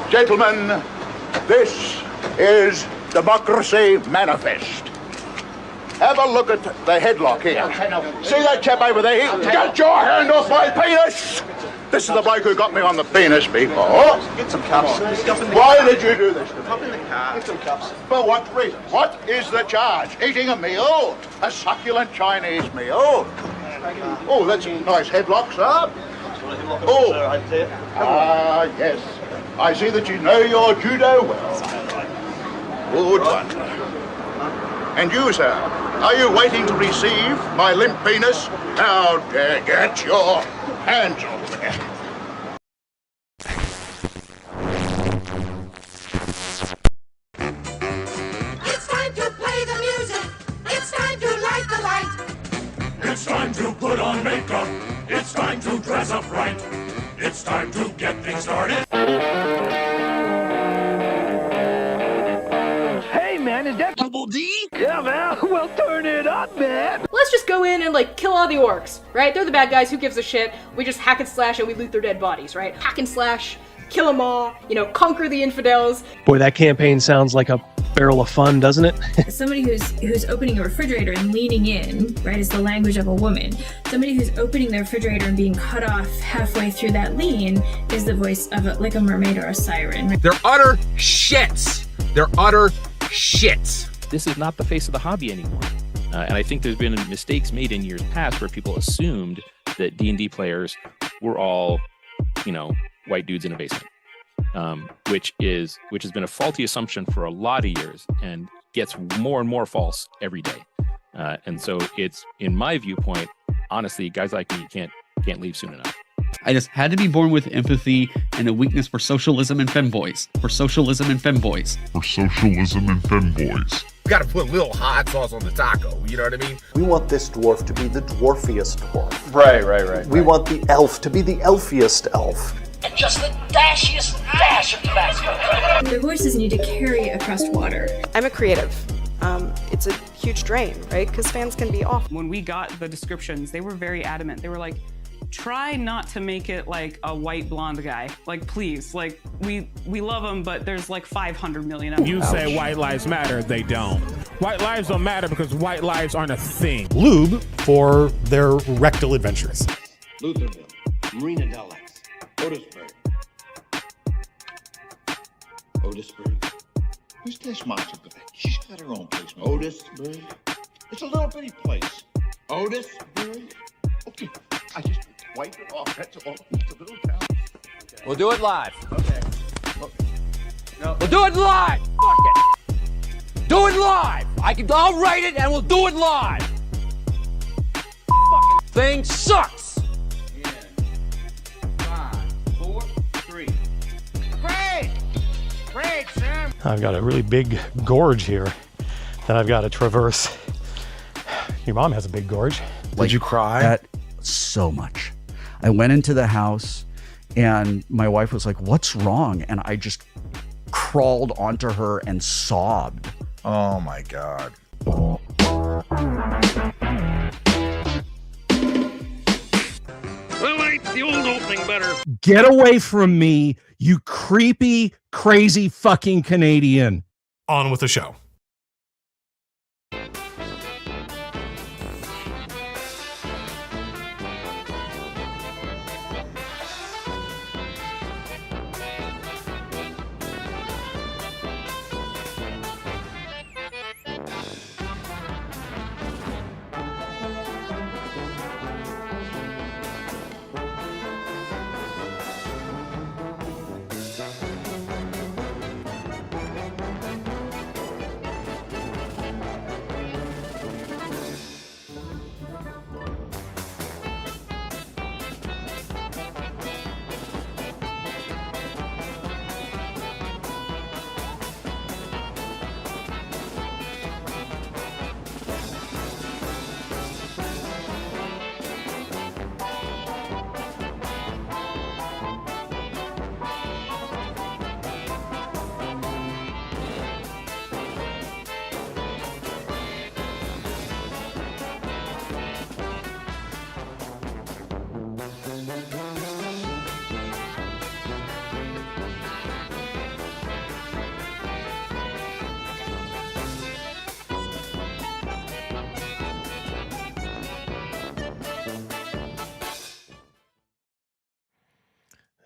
Gentlemen, this is Democracy Manifest. Have a look at the headlock here. See that chap over there? Get your hand off my penis! This is the bloke who got me on the penis before. Get some cups. Why did you do this to me? Hop in the car. Get some cups. For what reason? What is the charge? Eating a meal? A succulent Chinese meal? Oh, that's a nice headlock, sir. Oh, yes. I see that you know your judo well. Good one. And you, sir, are you waiting to receive my limp penis? How dare get your hands off me. It's time to play the music. It's time to light the light. It's time to put on makeup. It's time to dress up right. It's time to get things started. Hey man, is that Double D? Yeah man, well turn it up man. Let's just go in and like kill all the orcs, right? They're the bad guys, who gives a shit? We just hack and slash and we loot their dead bodies, right? Hack and slash, kill them all, you know, conquer the infidels. Boy, that campaign sounds like a barrel of fun, doesn't it? Somebody who's opening a refrigerator and leaning in, right, is the language of a woman. Somebody who's opening the refrigerator and being cut off halfway through that lean is the voice of like a mermaid or a siren. They're utter shits. They're utter shits. This is not the face of the hobby anymore. And I think there's been mistakes made in years past where people assumed that D&D players were all, you know, white dudes in a basement. Which has been a faulty assumption for a lot of years and gets more and more false every day. And so it's, in my viewpoint, honestly, guys like me can't leave soon enough. I just had to be born with empathy and a weakness for socialism and femboys. You gotta put a little hot sauce on the taco, you know what I mean? We want this dwarf to be the dwarfiest dwarf. Right. We want the elf to be the elfiest elf. And just the dashiest dash of Tabasco. The voices need to carry across water. I'm a creative. It's a huge drain, right? Because fans can be off. When we got the descriptions, they were very adamant. They were like, try not to make it like a white blonde guy. Like, please. Like, we love him, but there's like 500 million of them. You say white lives matter, they don't. White lives don't matter because white lives aren't a thing. Lube for their rectal adventures. Lutherville, Marina Del X, Otisburg. Otisburg. Who's this monster? She's got her own place. Otisburg. It's a little bitty place. Otisburg. Okay, I just wipe it off. That's all. It's a little town. Okay. We'll do it live. Okay. No. We'll do it live. Fuck it. Do it live. I'll write it and we'll do it live. Fucking thing sucks. In 5, 4, 3. Great, Sam. I've got a really big gorge here that I've got to traverse. Your mom has a big gorge. Did you cry? So much. I went into the house and my wife was like, "What's wrong?" And I just crawled onto her and sobbed. Oh my God. Well, ain't the old opening better? Get away from me, you creepy, crazy fucking Canadian. On with the show.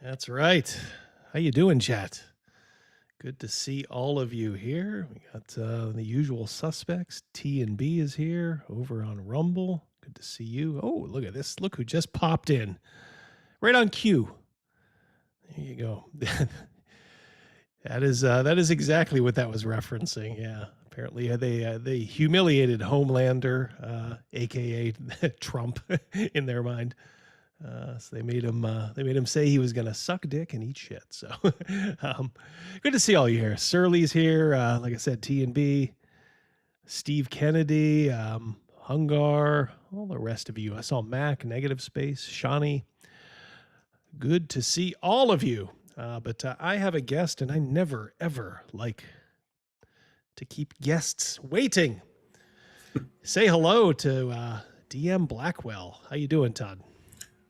That's right. How you doing, chat? Good to see all of you here. We got the usual suspects. T and B is here over on Rumble. Good to see you. Oh, look at this. Look who just popped in. Right on cue. There you go. That is exactly what that was referencing. Yeah. Apparently they humiliated Homelander, aka Trump, in their mind. So they made him say he was gonna suck dick and eat shit. So good to see all you here. Surly's here. Like I said, T and B, Steve Kennedy, Hungar, all the rest of you. I saw Mac, Negative Space, Shawnee. Good to see all of you. But I have a guest, and I never ever like to keep guests waiting. Say hello to DM Blackwell. How you doing, Todd?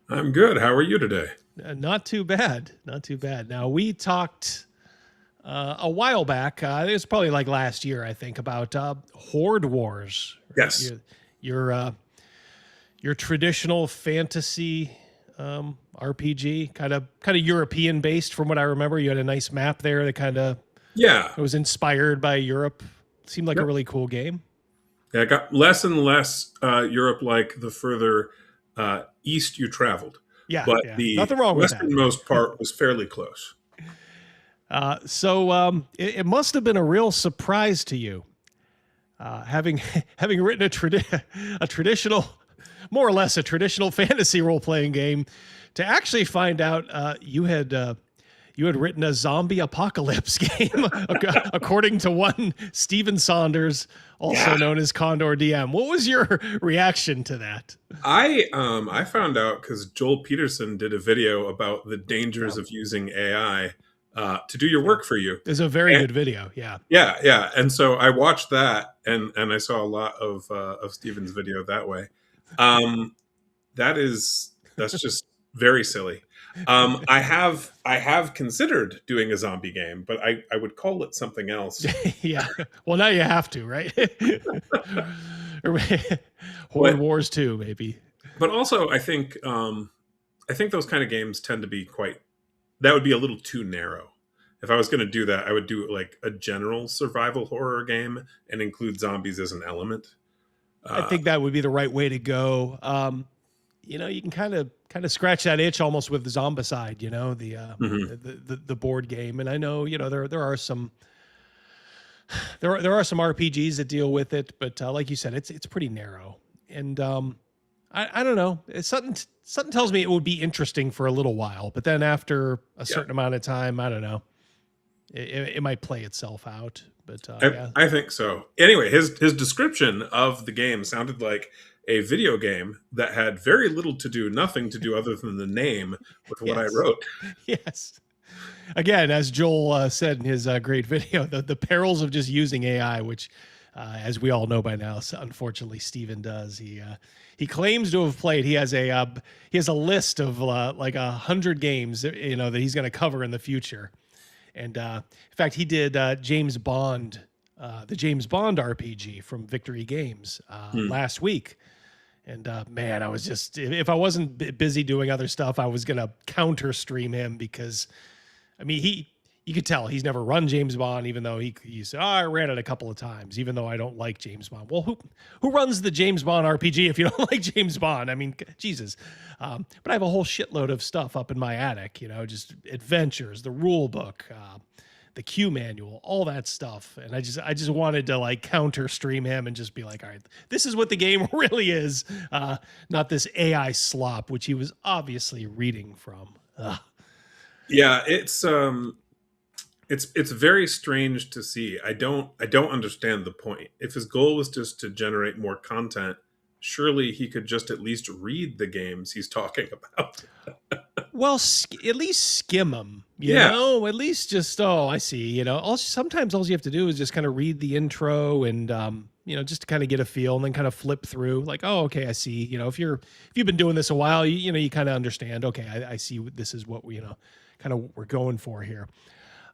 I'm good. How are you today? Not too bad. Not too bad. Now, we talked a while back. It was probably like last year, I think, about Horde Wars. Yes. Your traditional fantasy RPG, kind of European based, from what I remember. You had a nice map there that it was inspired by Europe. Seemed like a really cool game. Yeah, it got less and less Europe like the further east you traveled. Yeah, but yeah. the Nothing wrong with that. westernmost part was fairly close. So it must have been a real surprise to you, having written a traditional, more or less a traditional fantasy role playing game, to actually find out you had written a zombie apocalypse game, according to one Steven Saunders, also known as Condor DM. What was your reaction to that? I found out because Joel Peterson did a video about the dangers of using AI to do your work for you. It's a very good video. Yeah. Yeah. And so I watched that, and I saw a lot of Steven's video that way. That's just very silly. I have considered doing a zombie game, but I would call it something else. Yeah. Well, now you have to, right? Horde Wars 2, maybe. But also, I think those kind of games tend to be that would be a little too narrow. If I was going to do that, I would do like a general survival horror game and include zombies as an element. I think that would be the right way to go. You can kind of scratch that itch almost with the Zombicide, the board game. And I know, there are some RPGs that deal with it, but like you said, it's pretty narrow. And I don't know. It's something tells me it would be interesting for a little while, but then after a certain amount of time, I don't know. It might play itself out. But I think so. Anyway, his description of the game sounded like a video game that had very little to do, nothing to do other than the name with what I wrote. Yes. Again, as Joel said in his great video, the perils of just using AI, which, as we all know by now, unfortunately, Steven does. He claims to have played. He has a list of like 100 games, that he's going to cover in the future. And in fact, he did James Bond, the James Bond RPG from Victory Games last week. And man, I was just, if I wasn't busy doing other stuff, I was going to counter stream him because, I mean, you could tell he's never run James Bond, even though he said, I ran it a couple of times, even though I don't like James Bond. Well, who runs the James Bond RPG if you don't like James Bond? I mean, Jesus. But I have a whole shitload of stuff up in my attic, just adventures, the rule book, the Q manual, all that stuff. And I just wanted to like counter stream him and just be like, all right, this is what the game really is. Not this AI slop, which he was obviously reading from. Yeah, it's very strange to see. I don't understand the point. If his goal was just to generate more content, surely he could just at least read the games he's talking about. Well, at least skim them, you know, at least just, I see, sometimes all you have to do is just kind of read the intro and, just to kind of get a feel and then kind of flip through like, oh, okay, I see, if you've been doing this a while, you kind of understand, okay, I see this is what we, kind of we're going for here.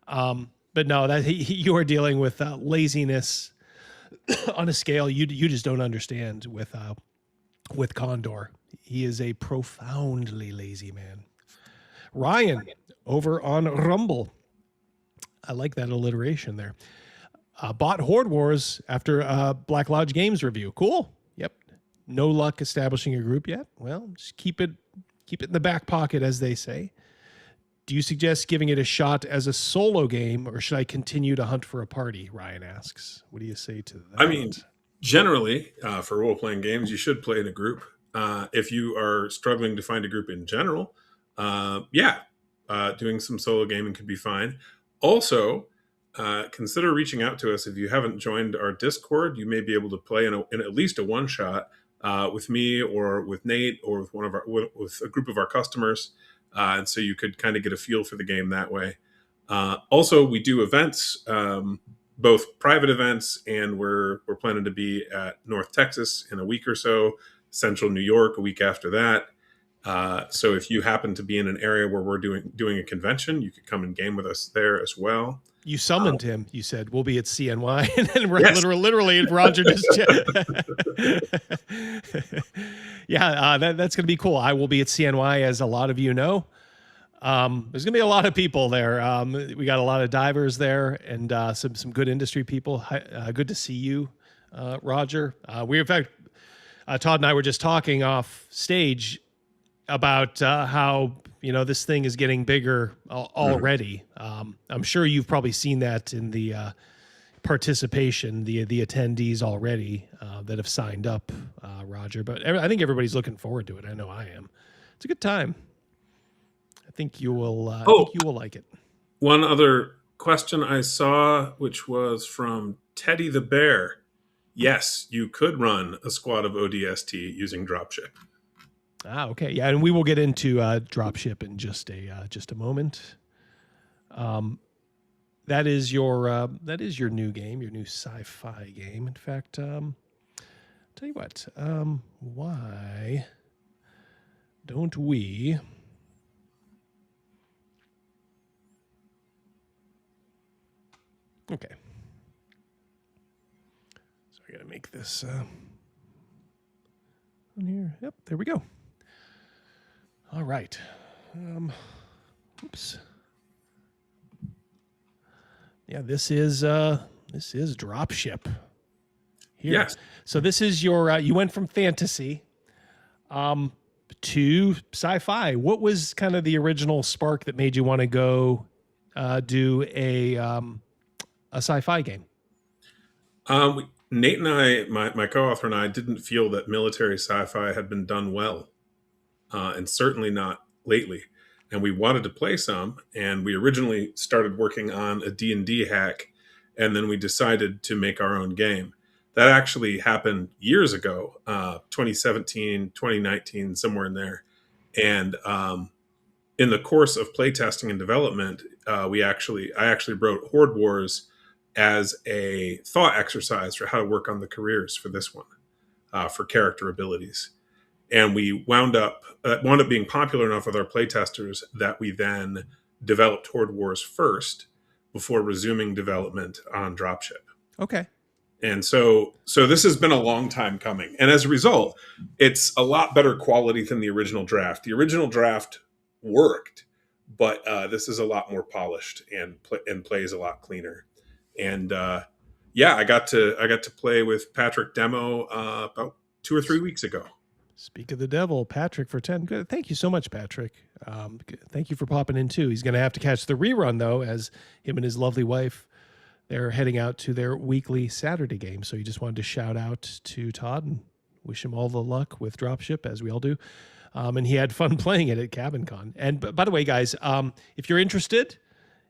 But no, that you are dealing with laziness on a scale you just don't understand with Condor. He is a profoundly lazy man. Ryan over on Rumble. I like that alliteration there. Bought Horde Wars after Black Lodge Games review. Cool. Yep. No luck establishing a group yet. Well, just keep it in the back pocket, as they say. Do you suggest giving it a shot as a solo game, or should I continue to hunt for a party? Ryan asks. What do you say to that? I mean, generally, for role-playing games, you should play in a group. If you are struggling to find a group in general, doing some solo gaming could be fine. Also, consider reaching out to us. If you haven't joined our Discord, you may be able to play in at least a one-shot with me or with Nate or with a group of our customers. And so you could kind of get a feel for the game that way. Also, we do events, both private events, and we're planning to be at North Texas in a week or so, Central New York a week after that. So if you happen to be in an area where we're doing a convention, you could come and game with us there as well. You summoned him. You said, we'll be at CNY. And then literally Roger just... that's going to be cool. I will be at CNY, as a lot of you know. There's going to be a lot of people there. We got a lot of divers there and some good industry people. Good to see you, Roger. In fact, Todd and I were just talking off stage about how this thing is getting bigger already. I'm sure you've probably seen that in the participation, the attendees already that have signed up, Roger. But I think everybody's looking forward to it. I know I am. It's a good time. I think you will. I think you will like it. One other question I saw, which was from Teddy the Bear. Yes, you could run a squad of ODST using Dropship. Okay. Yeah, and we will get into Dropship in just a moment. That is your new game, your new sci-fi game. In fact, tell you what, why don't we? Okay. So I got to make this on here. Yep, there we go. All right. Oops. Yeah, this is Dropship. Here. Yes. So this is your you went from fantasy to sci-fi. What was kind of the original spark that made you want to go do a sci-fi game? Nate and I, my co-author and I, didn't feel that military sci-fi had been done well, and certainly not lately. And we wanted to play some, and we originally started working on a D&D hack, and then we decided to make our own game. That actually happened years ago, 2017, 2019, somewhere in there. And in the course of playtesting and development, I actually wrote Horde Wars as a thought exercise for how to work on the careers for this one, for character abilities. And we wound up being popular enough with our playtesters that we then developed Horde Wars first before resuming development on Dropship. Okay. And so this has been a long time coming. And as a result, it's a lot better quality than the original draft. The original draft worked, but this is a lot more polished and plays a lot cleaner. And I got to play with Patrick Demo about 2 or 3 weeks ago. Speak of the devil, Patrick for 10. Good. Thank you so much, Patrick. Thank you for popping in too. He's going to have to catch the rerun though, as him and his lovely wife, they're heading out to their weekly Saturday game. So he just wanted to shout out to Todd and wish him all the luck with Dropship, as we all do. And he had fun playing it at CabinCon. And by the way, guys, if you're interested,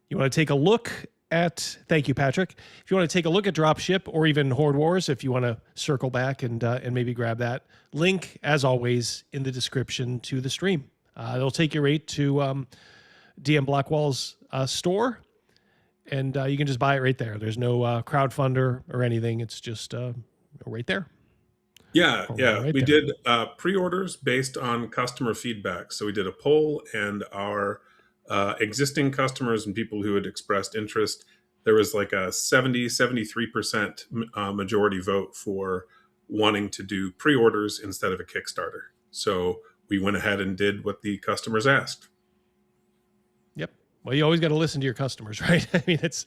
you want to take a look at, thank you, Patrick. If you want to take a look at Dropship or even Horde Wars, if you want to circle back and maybe grab that link, as always, in the description to the stream. It'll take you right to DM Blackwell's store, and you can just buy it right there. There's no crowdfunder or anything. It's just right there. Yeah. Right We there. did pre-orders based on customer feedback. So we did a poll, and our existing customers and people who had expressed interest, there was like a 73% majority vote for wanting to do pre-orders instead of a Kickstarter. So we went ahead and did what the customers asked. Well, you always got to listen to your customers, right? I mean, it's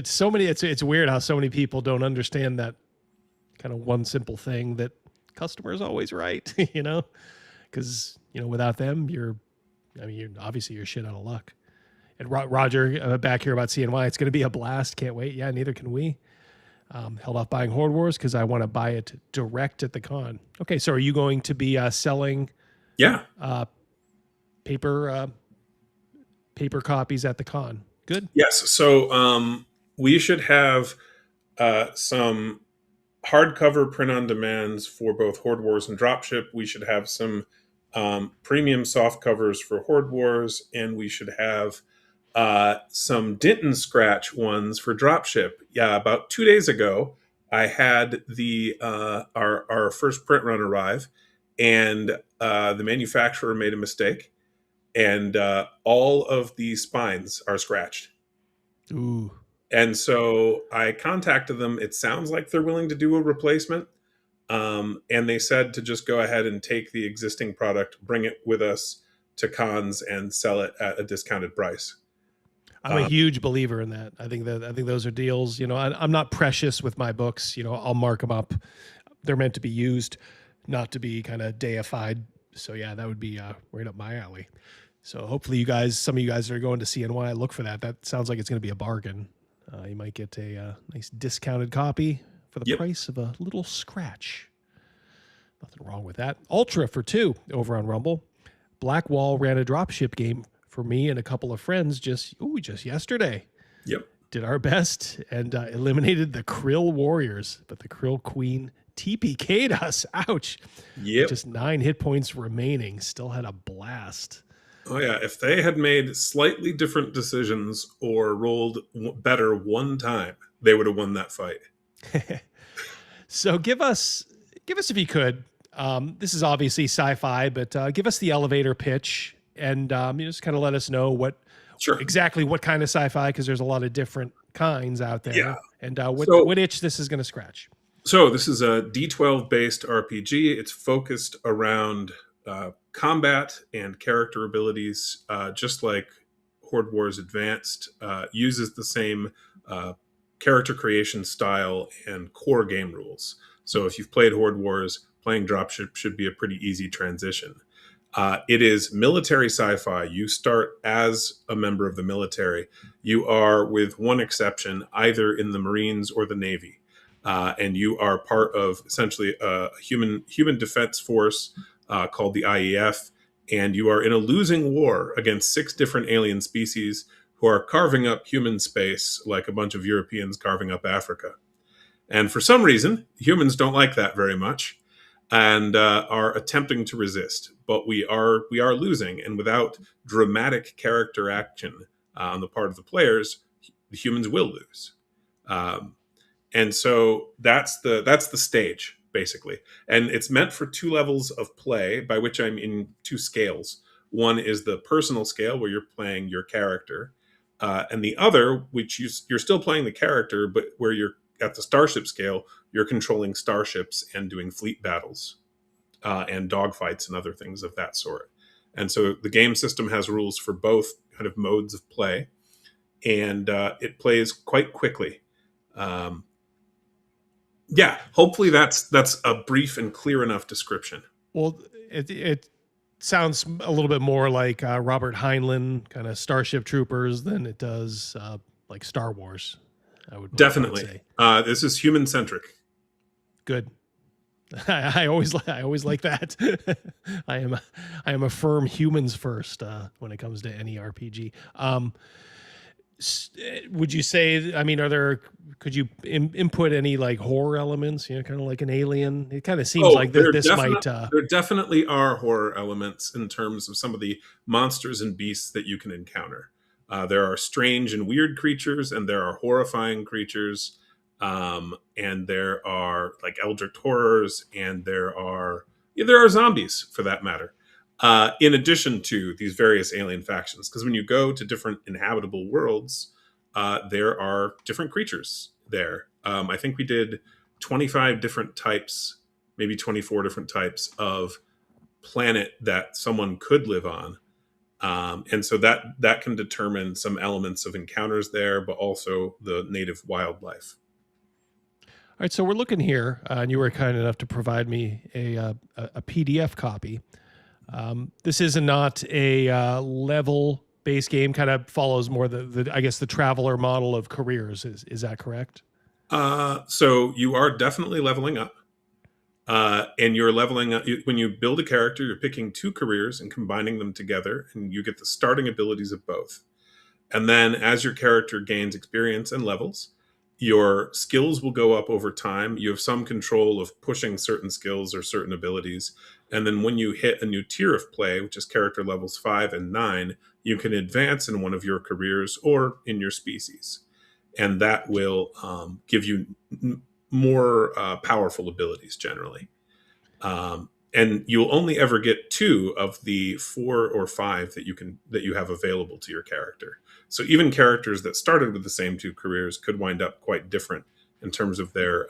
so many. It's weird how so many people don't understand that kind of one simple thing, that customer is always right. Because without them, you're obviously you're shit out of luck. And Roger, back here about CNY, it's going to be a blast. Can't wait. Yeah, neither can we. Held off buying Horde Wars because I want to buy it direct at the con. Okay, so are you going to be selling? Yeah. Paper copies at the con. Good. Yes. So we should have some hardcover print on demands for both Horde Wars and Dropship. We should have some premium soft covers for Horde Wars, and we should have some didn't scratch ones for Dropship. Yeah, about 2 days ago, I had our first print run arrive, and the manufacturer made a mistake, and all of the spines are scratched. Ooh. And so I contacted them. It sounds like they're willing to do a replacement. And they said to just go ahead and take the existing product, bring it with us to cons, and sell it at a discounted price. I'm a huge believer in that. I think those are deals. I'm not precious with my books. I'll mark them up. They're meant to be used, not to be kind of deified. So yeah, that would be right up my alley. So hopefully some of you guys that are going to CNY, look for that. That sounds like it's going to be a bargain. You might get a nice discounted copy for the price of a little scratch. Nothing wrong with that. Ultra for 2 over on Rumble. Blackwall ran a dropship game for me and a couple of friends just yesterday. Yep. Did our best and eliminated the Krill Warriors, but the Krill Queen TPK'd us. Ouch. Yep. Just 9 hit points remaining. Still had a blast. Oh yeah, if they had made slightly different decisions or rolled better one time, they would have won that fight. So give us if you could. This is obviously sci-fi, but give us the elevator pitch, and just kind of let us know exactly what kind of sci-fi, because there's a lot of different kinds out there. Yeah. And what itch this is going to scratch. So this is a D12 based RPG. It's focused around combat and character abilities, just like Horde Wars Advanced. Uses the same character creation style and core game rules. So if you've played Horde Wars, playing Dropship should be a pretty easy transition. It is military sci-fi. You start as a member of the military. You are, with one exception, either in the Marines or the Navy. And you are part of essentially a human defense force called the IEF, and you are in a losing war against 6 different alien species who are carving up human space like a bunch of Europeans carving up Africa. And for some reason, humans don't like that very much and are attempting to resist. But we are losing, and without dramatic character action on the part of the players, the humans will lose. And so that's the stage, basically. And it's meant for 2 levels of play, by which I mean 2 scales. One is the personal scale, where you're playing your character. And the other, which you're still playing the character, but where you're at the starship scale, you're controlling starships and doing fleet battles and dogfights and other things of that sort. And so the game system has rules for both kind of modes of play, and it plays quite quickly. Yeah, hopefully that's a brief and clear enough description. Well, it sounds a little bit more like Robert Heinlein kind of Starship Troopers than it does like Star Wars. I would definitely say. This is human centric. Good. I always like that. I am a firm humans first when it comes to any RPG. Would you say, I mean, could you input any like horror elements, kind of like an Alien? It kind of seems like this might... There definitely are horror elements in terms of some of the monsters and beasts that you can encounter. There are strange and weird creatures, and there are horrifying creatures, and there are like eldritch horrors, and there are zombies, for that matter. In addition to these various alien factions, because when you go to different inhabitable worlds, there are different creatures there. I think we did 25 different types, maybe 24 different types of planet that someone could live on. And so that can determine some elements of encounters there, but also the native wildlife. All right, so we're looking here, and you were kind enough to provide me a PDF copy. This is not a level-based game. Kind of follows more I guess the traveler model of careers. Is that correct? So you are definitely leveling up, and you're leveling up when you build a character. You're picking 2 careers and combining them together, and you get the starting abilities of both. And then, as your character gains experience and levels, your skills will go up over time. You have some control of pushing certain skills or certain abilities. And then when you hit a new tier of play, which is character levels 5 and 9, you can advance in one of your careers or in your species. And that will give you more powerful abilities generally. And you'll only ever get 2 of the 4 or 5 that you have available to your character. So even characters that started with the same 2 careers could wind up quite different in terms of their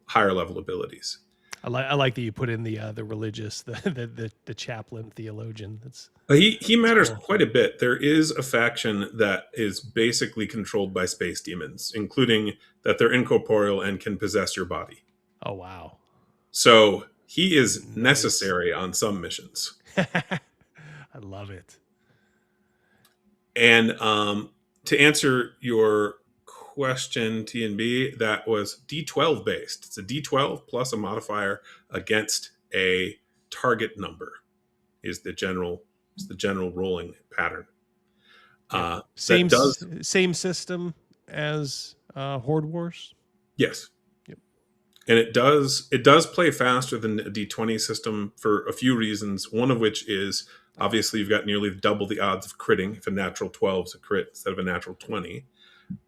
higher level abilities. I like that you put in the religious, the chaplain theologian. He matters quite a bit. There is a faction that is basically controlled by space demons, including that they're incorporeal and can possess your body. Oh wow! So he is necessary on some missions. I love it. And to answer your question, TNB, that was D12 based. It's a D12 plus a modifier against a target number is the general rolling pattern. Same system as Horde Wars? Yes. Yep. And it does play faster than a D20 system for a few reasons, one of which is obviously you've got nearly double the odds of critting if a natural 12 is a crit instead of a natural 20.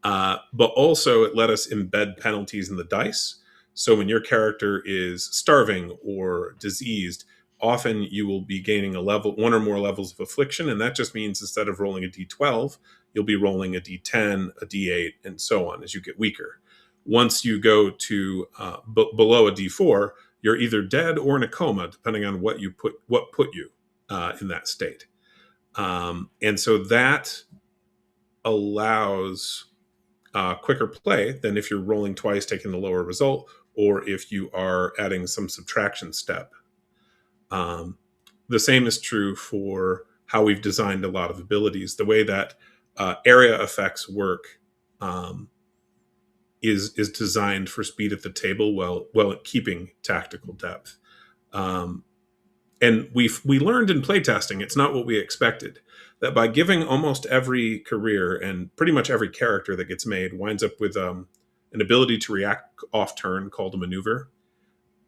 But also it let us embed penalties in the dice. So when your character is starving or diseased, often you will be gaining one or more levels of affliction. And that just means instead of rolling a D12, you'll be rolling a D10, a D8, and so on as you get weaker. Once you go to below a D4, you're either dead or in a coma, depending on what put you in that state. And so that allows quicker play than if you're rolling twice, taking the lower result, or if you are adding some subtraction step. The same is true for how we've designed a lot of abilities. The way that area effects work is designed for speed at the table while keeping tactical depth. And we learned in playtesting, it's not what we expected, that by giving almost every career and pretty much every character that gets made winds up with an ability to react off turn called a maneuver.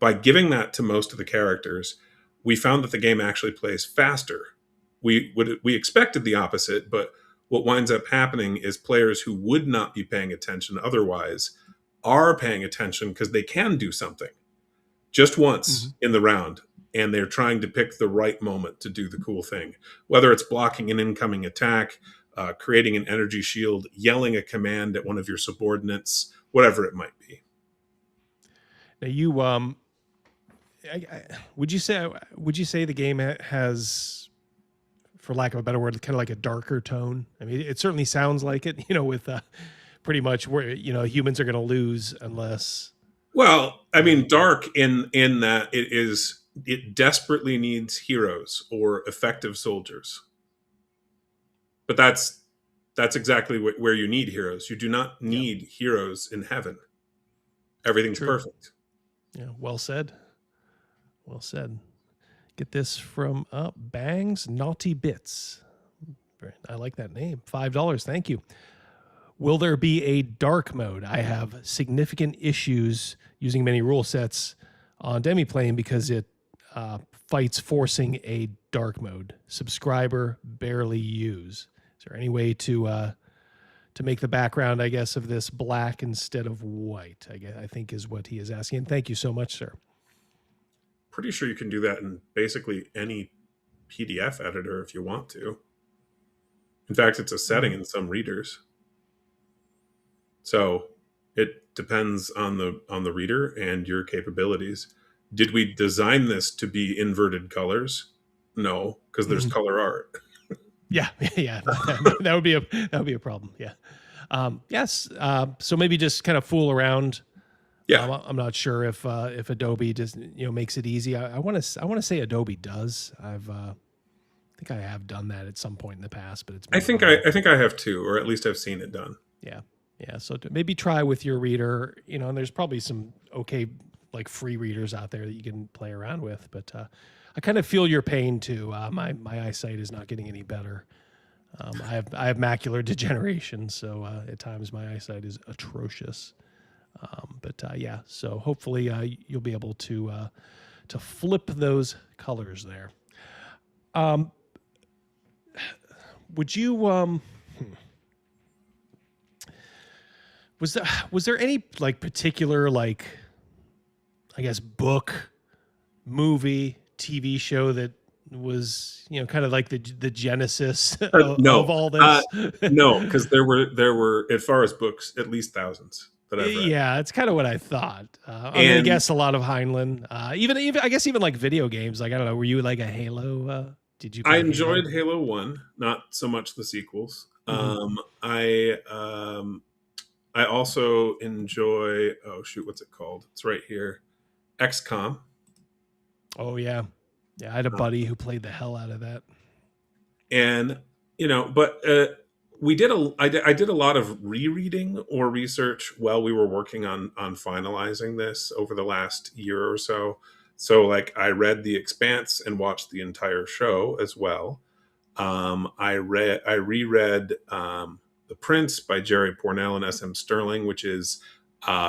By giving that to most of the characters, we found that the game actually plays faster. We expected the opposite, but what winds up happening is players who would not be paying attention otherwise are paying attention because they can do something just once in the round. And they're trying to pick the right moment to do the cool thing, whether it's blocking an incoming attack, creating an energy shield, yelling a command at one of your subordinates, whatever it might be. Now, you would you say the game has, for lack of a better word, kind of like a darker tone? I mean, it certainly sounds like it. With pretty much where humans are going to lose unless. Well, I mean, dark in that it desperately needs heroes or effective soldiers. But that's exactly where you need heroes. You do not need heroes in heaven. Everything's perfect. Yeah, well said. Well said. Get this from Bangs Naughty Bits. I like that name. $5. Thank you. Will there be a dark mode? I have significant issues using many rule sets on Demiplane because it fights forcing a dark mode. Subscriber barely use. Is there any way to make the background, I guess, of this black instead of white? I think is what he is asking. Thank you so much, sir. Pretty sure you can do that in basically any PDF editor if you want to. In fact, it's a setting in some readers. So it depends on the reader and your capabilities. Did we design this to be inverted colors? No, because there's color art. Yeah, yeah, that would be a problem. Yeah. Yes. So maybe just kind of fool around. Yeah. I'm not sure if Adobe just makes it easy. I want to say Adobe does. I think I have done that at some point in the past, but it's. I think I have too, or at least I've seen it done. Yeah. Yeah. So maybe try with your reader. And there's probably some okay like free readers out there that you can play around with, but I kind of feel your pain too. My eyesight is not getting any better. I have macular degeneration, so at times my eyesight is atrocious. But yeah, so hopefully you'll be able to flip those colors there. Would you was there any like particular like I guess book, movie, TV show that was kind of like the genesis of all this? No, because there were as far as books at least thousands that I've read. Yeah, it's kind of what I thought. I'm gonna guess a lot of Heinlein. Even I guess even like video games. Like I don't know, were you like a Halo? Did you? I enjoyed Halo 1, not so much the sequels. Mm-hmm. I also enjoy what's it called? It's right here. XCOM. Oh yeah. Yeah, I had a buddy who played the hell out of that. And but I did a lot of rereading or research while we were working on finalizing this over the last year or so. So like I read The Expanse and watched the entire show as well. I reread The Prince by Jerry Pournelle and S.M. Sterling, which is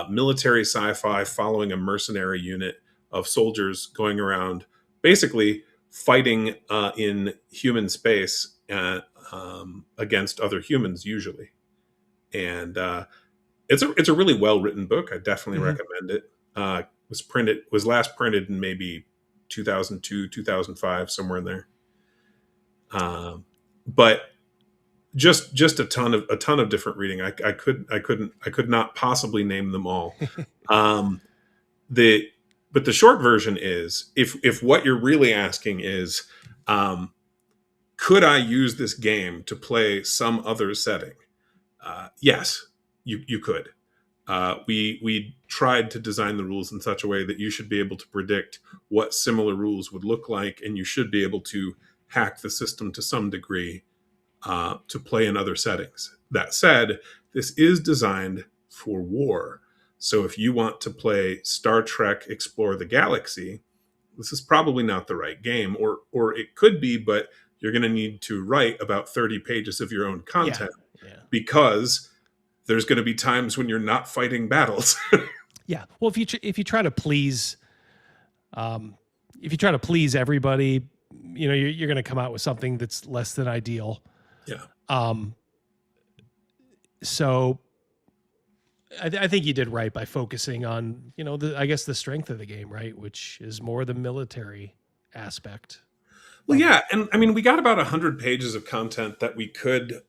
military sci-fi following a mercenary unit of soldiers going around basically fighting in human space against other humans usually. And it's a really well-written book. I definitely recommend it. Was last printed in maybe 2002, 2005, somewhere in there. But just a ton of different reading. I could not possibly name them all. But the short version is, if what you're really asking is, could I use this game to play some other setting? Yes, you could. We tried to design the rules in such a way that you should be able to predict what similar rules would look like, and you should be able to hack the system to some degree to play in other settings. That said, this is designed for war. So if you want to play Star Trek Explore the Galaxy, this is probably not the right game, or it could be, but you're going to need to write about 30 pages of your own content because there's going to be times when you're not fighting battles. Yeah. Well, if you try to please everybody, you're going to come out with something that's less than ideal. Yeah. So I think you did right by focusing on, I guess the strength of the game, right? Which is more the military aspect. Well, yeah. And I mean, we got about 100 pages of content that we could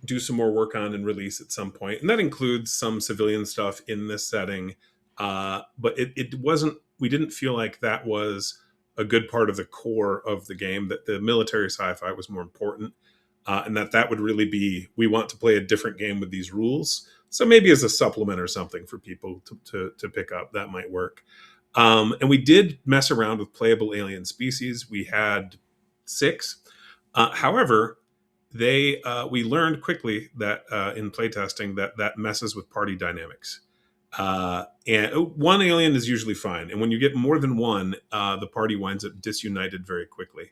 do some more work on and release at some point. And that includes some civilian stuff in this setting. But it wasn't, we didn't feel like that was a good part of the core of the game, that the military sci-fi was more important. And that would really be, we want to play a different game with these rules. So maybe as a supplement or something for people to pick up, that might work. And we did mess around with playable alien species. We had 6. However, we learned quickly that in playtesting that messes with party dynamics. And one alien is usually fine. And when you get more than one, the party winds up disunited very quickly.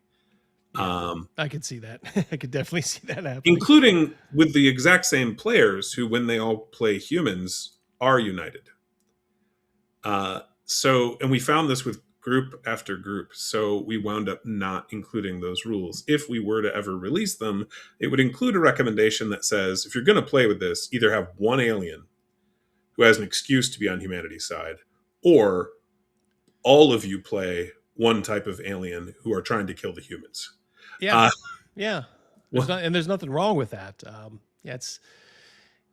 I could see that. I could definitely see that happening. Including with the exact same players who, when they all play humans, are united. And we found this with group after group. So we wound up not including those rules. If we were to ever release them, it would include a recommendation that says, if you're going to play with this, either have one alien who has an excuse to be on humanity's side, or all of you play one type of alien who are trying to kill the humans. Yeah. Yeah. There's nothing wrong with that. Yeah,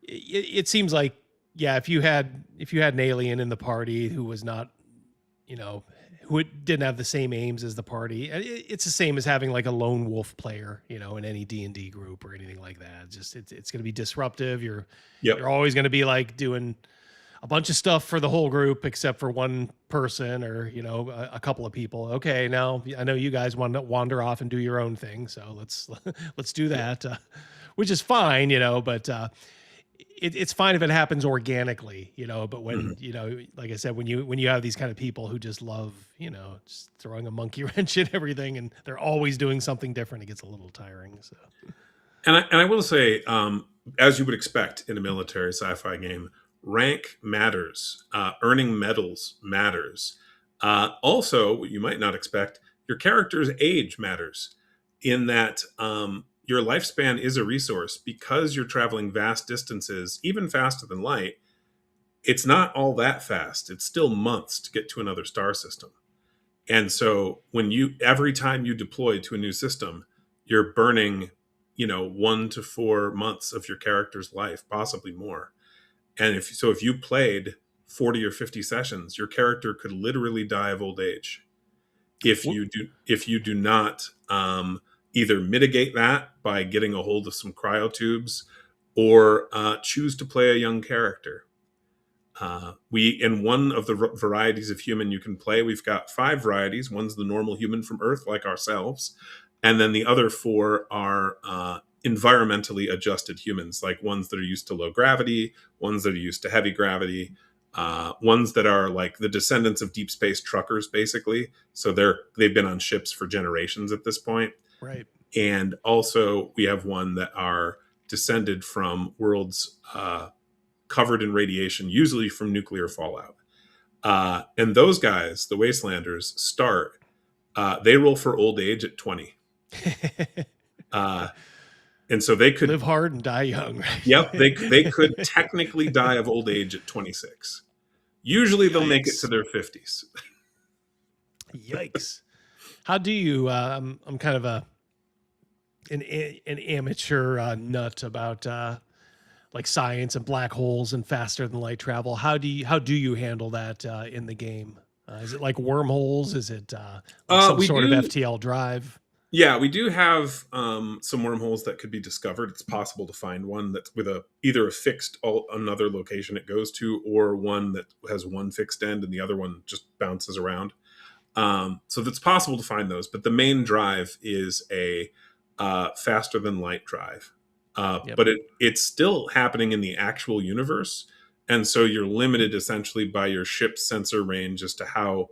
it seems like, yeah, if you had an alien in the party who was not, who who didn't have the same aims as the party. It's the same as having like a lone wolf player, you know, in any D&D group or anything like that. Just it's going to be disruptive. You're always going to be like doing a bunch of stuff for the whole group except for one person or, you know, a couple of people. Okay, now I know you guys want to wander off and do your own thing, so let's do that, which is fine, you know, but it's fine if it happens organically, you know, but when, you know, like I said, when you have these kind of people who just love, you know, just throwing a monkey wrench in everything and they're always doing something different, it gets a little tiring. So, and I will say, as you would expect in a military sci-fi game, rank matters. Earning medals matters. Also, what you might not expect, your character's age matters in that, your lifespan is a resource because you're traveling vast distances, even faster than light. It's not all that fast. It's still months to get to another star system. And so every time you deploy to a new system, you're burning, you know, 1 to 4 months of your character's life, possibly more. And if you played 40 or 50 sessions, your character could literally die of old age. If you do not, either mitigate that by getting a hold of some cryotubes or choose to play a young character. In one of the varieties of human you can play, we've got 5 varieties. One's the normal human from Earth, like ourselves. And then the other 4 are environmentally adjusted humans, like ones that are used to low gravity, ones that are used to heavy gravity, ones that are like the descendants of deep space truckers, basically. So they've been on ships for generations at this point. Right. And also we have one that are descended from worlds covered in radiation, usually from nuclear fallout. And those guys, the Wastelanders, they roll for old age at 20. And so they could live hard and die young. Right? Yep. They could technically die of old age at 26. Usually they'll make it to their 50s. Yikes. How do you, I'm kind of an amateur nut about like science and black holes and faster than light travel. How do you handle that in the game? Is it like wormholes? Is it like some sort of FTL drive? Yeah, we do have some wormholes that could be discovered. It's possible to find one that's with either a fixed another location it goes to, or one that has one fixed end and the other one just bounces around. So it's possible to find those, but the main drive is a faster than light drive. But it's still happening in the actual universe, and so you're limited essentially by your ship's sensor range as to how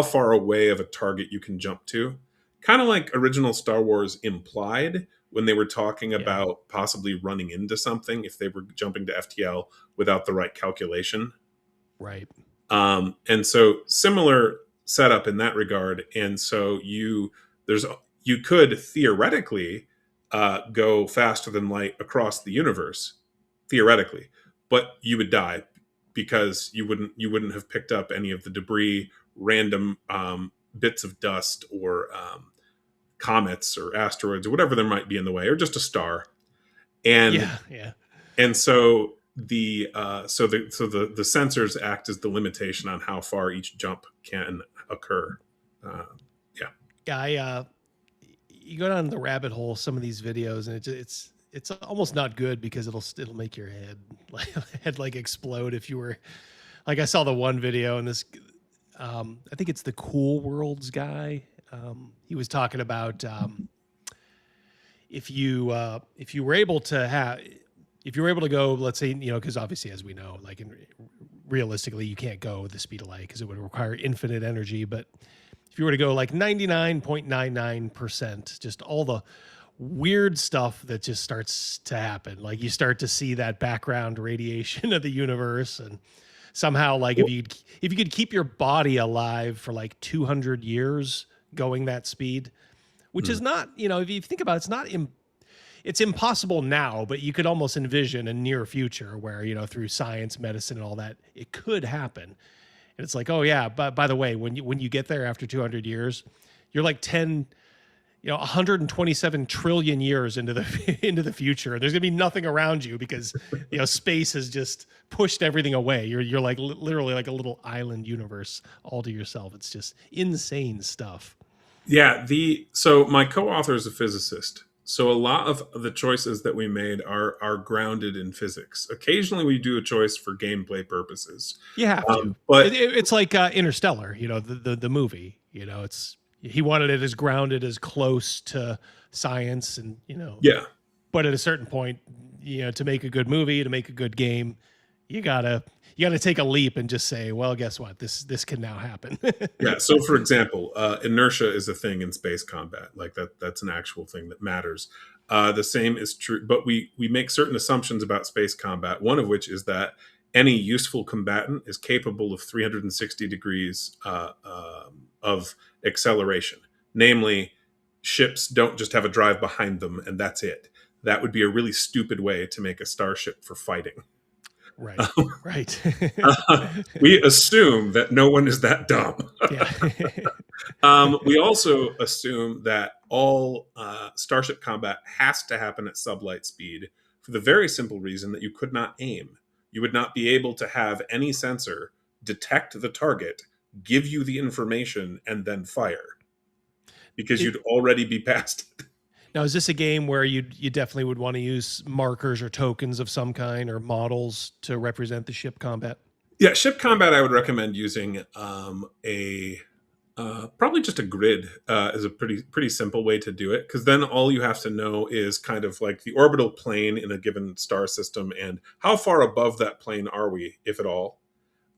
far away of a target you can jump to. Kind of like original Star Wars implied when they were talking about possibly running into something if they were jumping to FTL without the right calculation. Right. And so similar setup in that regard. And so you could theoretically go faster than light across the universe, theoretically, but you would die because you wouldn't have picked up any of the debris, random bits of dust or comets or asteroids or whatever there might be in the way, or just a star. And and so the sensors act as the limitation on how far each jump can occur. You go down the rabbit hole some of these videos, and it's almost not good because it'll make your head like explode if you were like, I saw the one video and this I think it's the Cool Worlds guy. He was talking about if you were able to go, let's say, you know, because obviously, as we know, like realistically, you can't go the speed of light because it would require infinite energy. But if you were to go like 99.99%, just all the weird stuff that just starts to happen, like you start to see that background radiation of the universe, and somehow, like if you could keep your body alive for like 200 years going that speed, which is not, you know, if you think about it, it's impossible now, but you could almost envision a near future where, you know, through science, medicine, and all that, it could happen. And it's like, oh yeah, but by the way, when you get there after 200 years, you're like 10 127 trillion years into the into the future. There's gonna be nothing around you because space has just pushed everything away. You're like literally like a little island universe all to yourself. It's just insane stuff. Yeah. So my co-author is a physicist. So a lot of the choices that we made are grounded in physics. Occasionally we do a choice for gameplay purposes. You have to, but it's like Interstellar. The movie. He wanted it as grounded, as close to science, and Yeah. But at a certain point, to make a good movie, to make a good game, you gotta take a leap and just say, well, guess what? This can now happen. Yeah. So for example, inertia is a thing in space combat. Like that's an actual thing that matters. The same is true, but we make certain assumptions about space combat. One of which is that any useful combatant is capable of 360 degrees of acceleration. Namely, ships don't just have a drive behind them and that's it. That would be a really stupid way to make a starship for fighting. Right. Right. We assume that no one is that dumb. Yeah. We also assume that all starship combat has to happen at sublight speed for the very simple reason that you could not aim. You would not be able to have any sensor detect the target, give you the information, and then fire because you'd already be past it. Now, is this a game where you definitely would want to use markers or tokens of some kind or models to represent the ship combat? Yeah, ship combat, I would recommend using probably just a grid is a pretty simple way to do it, because then all you have to know is kind of like the orbital plane in a given star system and how far above that plane are we, if at all.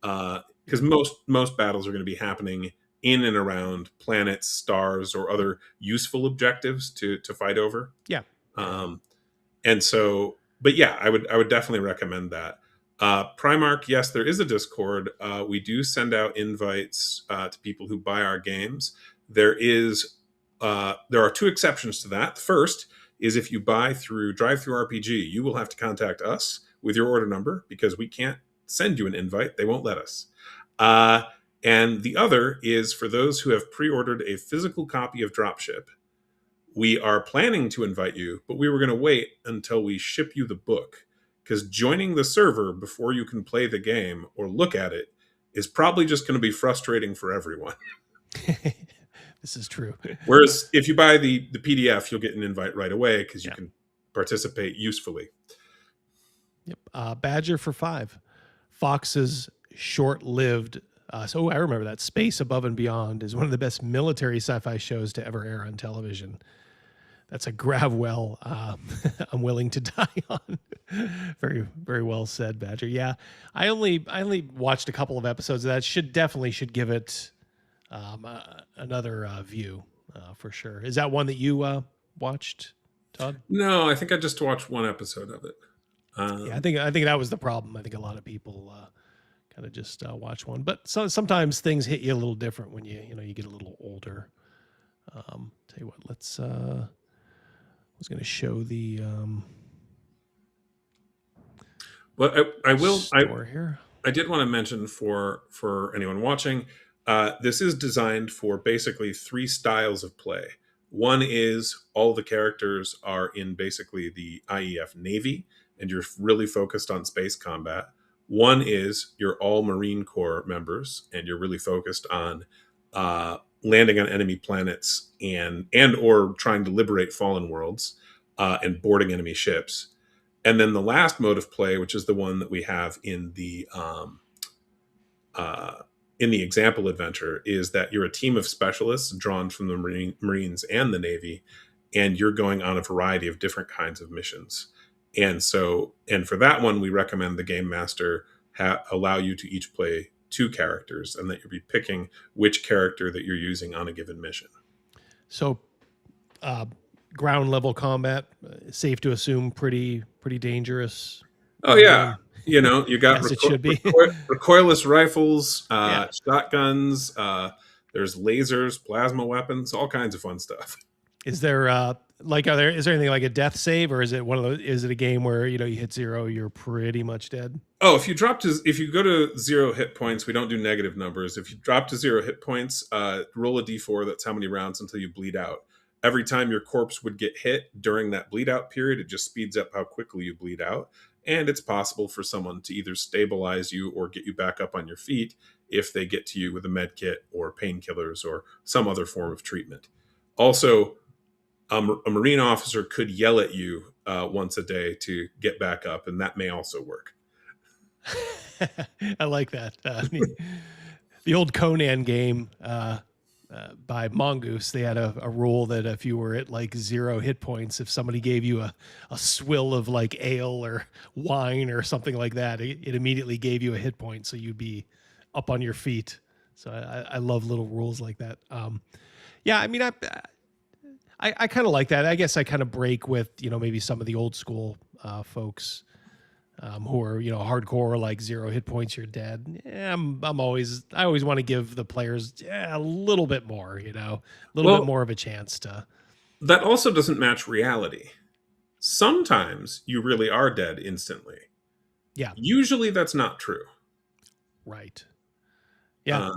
Because most battles are going to be happening in and around planets, stars, or other useful objectives to fight over. Yeah. And so, but yeah, I would definitely recommend that. Primark, yes, there is a Discord. We do send out invites to people who buy our games. There are two exceptions to that. The first is if you buy through DriveThruRPG, you will have to contact us with your order number because we can't send you an invite. They won't let us. And the other is for those who have pre-ordered a physical copy of Dropship. We are planning to invite you, but we were going to wait until we ship you the book, because joining the server before you can play the game or look at it is probably just going to be frustrating for everyone. This is true. Whereas if you buy the PDF, you'll get an invite right away because you can participate usefully. Yep. Badger for 5. Fox's short-lived. So I remember that. Space Above and Beyond is one of the best military sci-fi shows to ever air on television. That's a grab well I'm willing to die on. Very, very well said, Badger. Yeah, I only watched a couple of episodes of that. Should give it another view for sure. Is that one that you watched, Todd? No, I think I just watched one episode of it. Yeah, I think that was the problem. I think a lot of people kind of just watch one, but sometimes things hit you a little different when you get a little older. Tell you what, let's. I was going to show the. Well, I will. Here. I did want to mention for anyone watching, this is designed for basically 3 styles of play. One is all the characters are in basically the IEF Navy, and you're really focused on space combat. One is you're all Marine Corps members, and you're really focused on landing on enemy planets and or trying to liberate fallen worlds and boarding enemy ships. And then the last mode of play, which is the one that we have in the example adventure, is that you're a team of specialists drawn from the Marines and the Navy, and you're going on a variety of different kinds of missions. And for that one, we recommend the game master allow you to each play 2 characters, and that you'll be picking which character that you're using on a given mission. So, ground level combat, safe to assume pretty dangerous. Oh yeah, you got Yes, it should be. recoilless rifles, shotguns. There's lasers, plasma weapons, all kinds of fun stuff. Is there is there anything like a death save, or is it is it a game where you hit 0, you're pretty much dead? Oh, if you go to 0 hit points, we don't do negative numbers. If you drop to 0 hit points, roll a d4. That's how many rounds until you bleed out. every time your corpse would get hit during that bleed out period, it just speeds up how quickly you bleed out. And it's possible for someone to either stabilize you or get you back up on your feet if they get to you with a med kit or painkillers or some other form of treatment. Also, a Marine officer could yell at you once a day to get back up, and that may also work. I like that. The old Conan game by Mongoose, they had a rule that if you were at like 0 hit points, if somebody gave you a swill of like ale or wine or something like that, it immediately gave you a hit point, so you'd be up on your feet. So I love little rules like that. Yeah, I mean, I kind of like that. I guess I kind of break with, maybe some of the old school folks who are, hardcore, like 0 hit points, you're dead. Yeah, I always want to give the players a little bit more, a little bit more of a chance to. That also doesn't match reality. Sometimes you really are dead instantly. Yeah. Usually that's not true. Right. Yeah.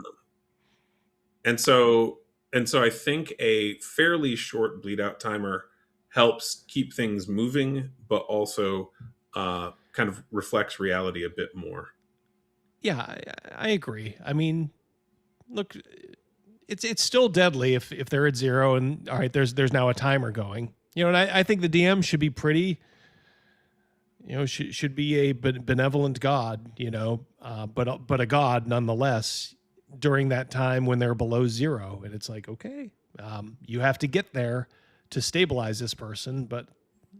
And so I think a fairly short bleed out timer helps keep things moving, but also kind of reflects reality a bit more. Yeah, I agree. I mean, look, it's still deadly if they're at 0 and all right, there's now a timer going. And I think the DM should be pretty, should be a benevolent god, but a god nonetheless during that time when they're below 0. And it's like, okay, you have to get there to stabilize this person, but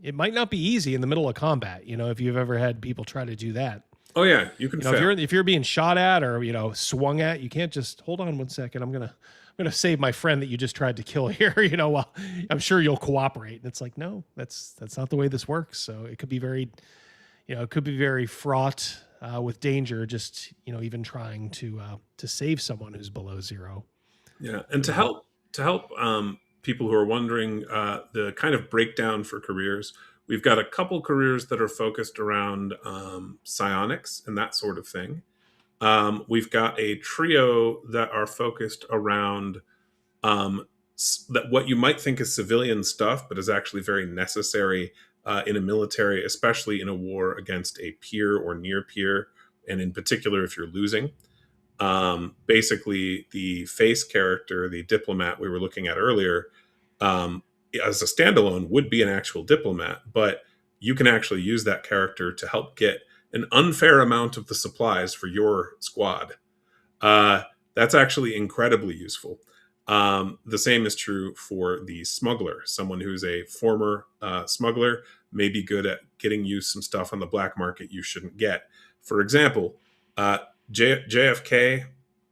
it might not be easy in the middle of combat. If you've ever had people try to do that. Oh yeah, you can. If you're being shot at or swung at, you can't just hold on 1 second. I'm gonna save my friend that you just tried to kill here. Well, I'm sure you'll cooperate. And it's like, no, that's not the way this works. So it could be very, fraught with danger. Just even trying to save someone who's below 0. Yeah, and to help people who are wondering the kind of breakdown for careers, we've got a couple careers that are focused around psionics and that sort of thing. We've got a trio that are focused around that what you might think is civilian stuff, but is actually very necessary in a military, especially in a war against a peer or near peer, and in particular if you're losing. Basically, the face character, the diplomat we were looking at earlier, as a standalone would be an actual diplomat, but you can actually use that character to help get an unfair amount of the supplies for your squad. That's actually incredibly useful. The same is true for the smuggler. Someone who's a former smuggler may be good at getting you some stuff on the black market you shouldn't get. For example, JFK,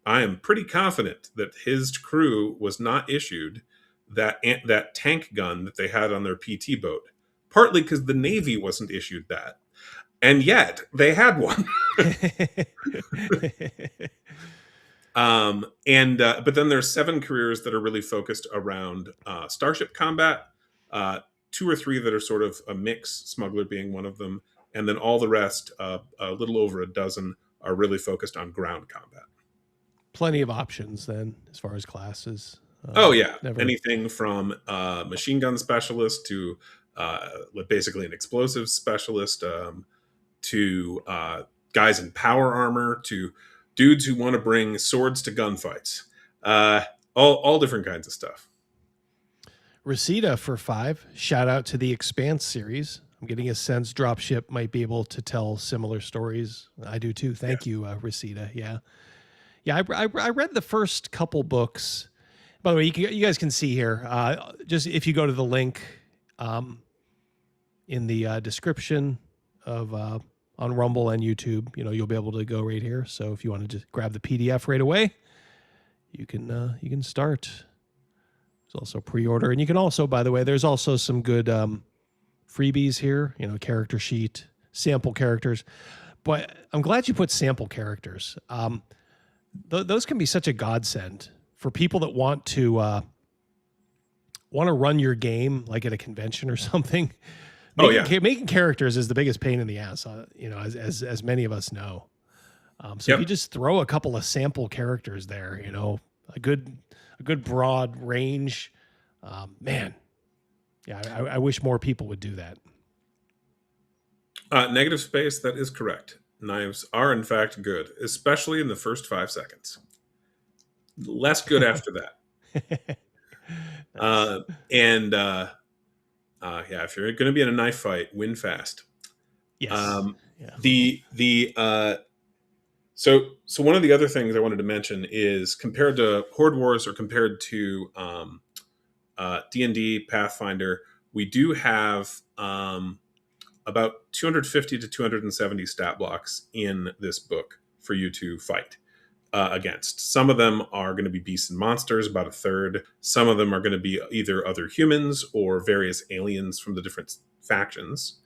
I am pretty confident that his crew was not issued that tank gun that they had on their PT boat, partly because the Navy wasn't issued that. And yet they had one. But then there's 7 careers that are really focused around starship combat, 2 or 3 that are sort of a mix, smuggler being one of them, and then all the rest, a little over a dozen, are really focused on ground combat. Plenty of options then, as far as classes. Anything from machine gun specialist to basically an explosives specialist, to guys in power armor, to dudes who want to bring swords to gunfights. All different kinds of stuff. Resita for 5. Shout out to the Expanse series. I'm getting a sense Dropship might be able to tell similar stories. I do too. Thank you, Resita. Yeah. I read the first couple books. By the way, you guys can see here. Just if you go to the link in the description of on Rumble and YouTube, you'll be able to go right here. So if you want to just grab the PDF right away, you can start. There's also pre-order, and you can also, by the way, there's also some good freebies here. Character sheet, sample characters. But I'm glad you put sample characters. Those can be such a godsend for people that want to run your game like at a convention or something. Making characters is the biggest pain in the ass, as many of us know. So if you just throw a couple of sample characters there, a good broad range, man, Yeah, I wish more people would do that. Negative space, that is correct. Knives are, in fact, good, especially in the first 5 seconds. Less good after that. Yeah, if you're going to be in a knife fight, win fast. Yes. So one of the other things I wanted to mention is compared to Horde Wars or compared to D&D Pathfinder, we do have about 250 to 270 stat blocks in this book for you to fight against. Some of them are going to be beasts and monsters, about a third. Some of them are going to be either other humans or various aliens from the different factions.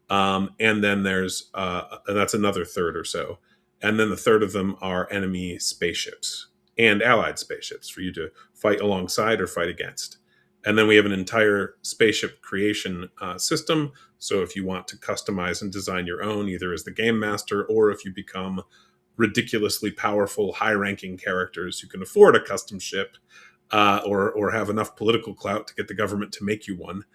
And then there's, and that's another third or so. And then the third of them are enemy spaceships and allied spaceships for you to fight alongside or fight against. And then we have an entire spaceship creation system. So if you want to customize and design your own, either as the game master or if you become ridiculously powerful, high-ranking characters who can afford a custom ship or have enough political clout to get the government to make you one,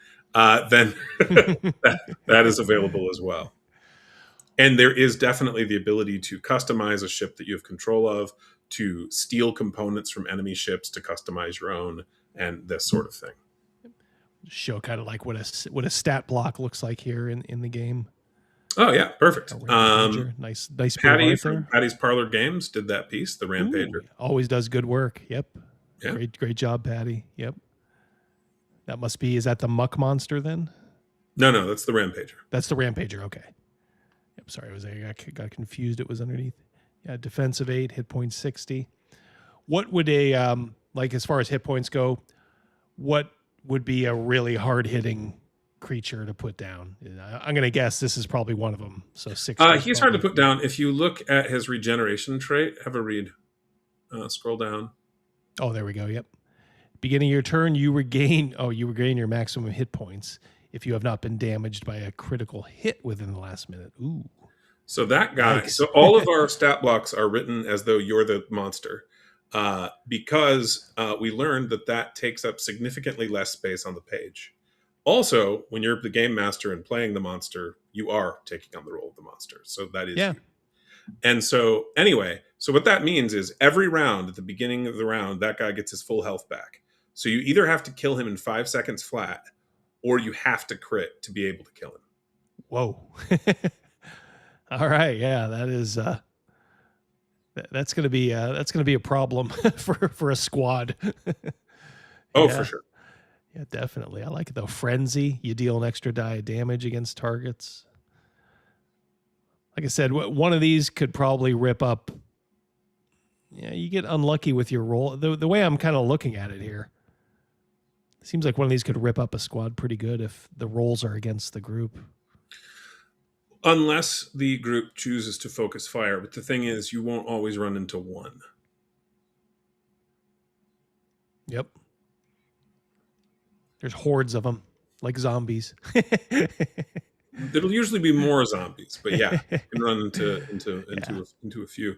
then that is available as well. And there is definitely the ability to customize a ship that you have control of, to steal components from enemy ships to customize your own, and this sort of thing. Show kind of like what a stat block looks like here in the game. Oh yeah, perfect. Nice Patty from Patty's Parlor Games did that piece, the Rampager. Ooh, always does good work. Yep. Yeah. Great job, Patty. Yep. That must be, is that the muck monster then? No, that's the Rampager. That's the Rampager. Okay. Yep. Sorry, I got confused. It was underneath. Yeah. Defensive 8, hit points 60. What would a like as far as hit points go? What would be a really hard hitting creature to put down? I'm gonna guess this is probably one of them. So 6. He's hard to put down. If you look at his regeneration trait, have a read. Scroll down. Oh, there we go. Yep. Beginning of your turn, you regain your maximum hit points if you have not been damaged by a critical hit within the last minute. Ooh. So that guy. Yikes. So all of our stat blocks are written as though you're the monster, because we learned that takes up significantly less space on the page. Also, when you're the game master and playing the monster, you are taking on the role of the monster. So that is you. And so anyway, so what that means is every round at the beginning of the round, that guy gets his full health back. So you either have to kill him in 5 seconds flat, or you have to crit to be able to kill him. Whoa. All right. Yeah, that is that's gonna be a problem for a squad. Oh, for sure. Yeah, definitely. I like it though. Frenzy, you deal an extra die of damage against targets. Like I said, one of these could probably rip up. Yeah, you get unlucky with your roll. The way I'm kind of looking at it here, it seems like one of these could rip up a squad pretty good if the rolls are against the group. Unless the group chooses to focus fire. But the thing is, you won't always run into one. Yep. There's hordes of them, like zombies. There'll usually be more zombies, but yeah, you can run into a few.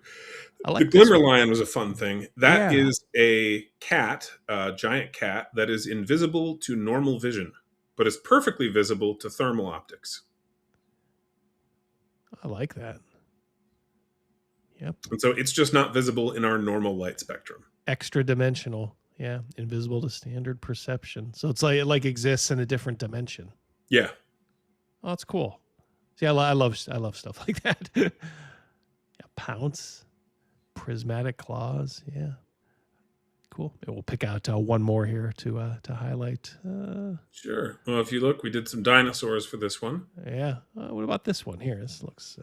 Like the Glimmer Lion was a fun thing. That is a cat, a giant cat that is invisible to normal vision, but is perfectly visible to thermal optics. I like that. Yep. And so it's just not visible in our normal light spectrum. Extra dimensional. Yeah, invisible to standard perception. So it's like it exists in a different dimension. Yeah. Oh, that's cool. See, I love stuff like that. Yeah, pounce, prismatic claws. Yeah, cool. We'll pick out one more here to highlight. Sure. Well, if you look, we did some dinosaurs for this one. Yeah. What about this one here? This looks.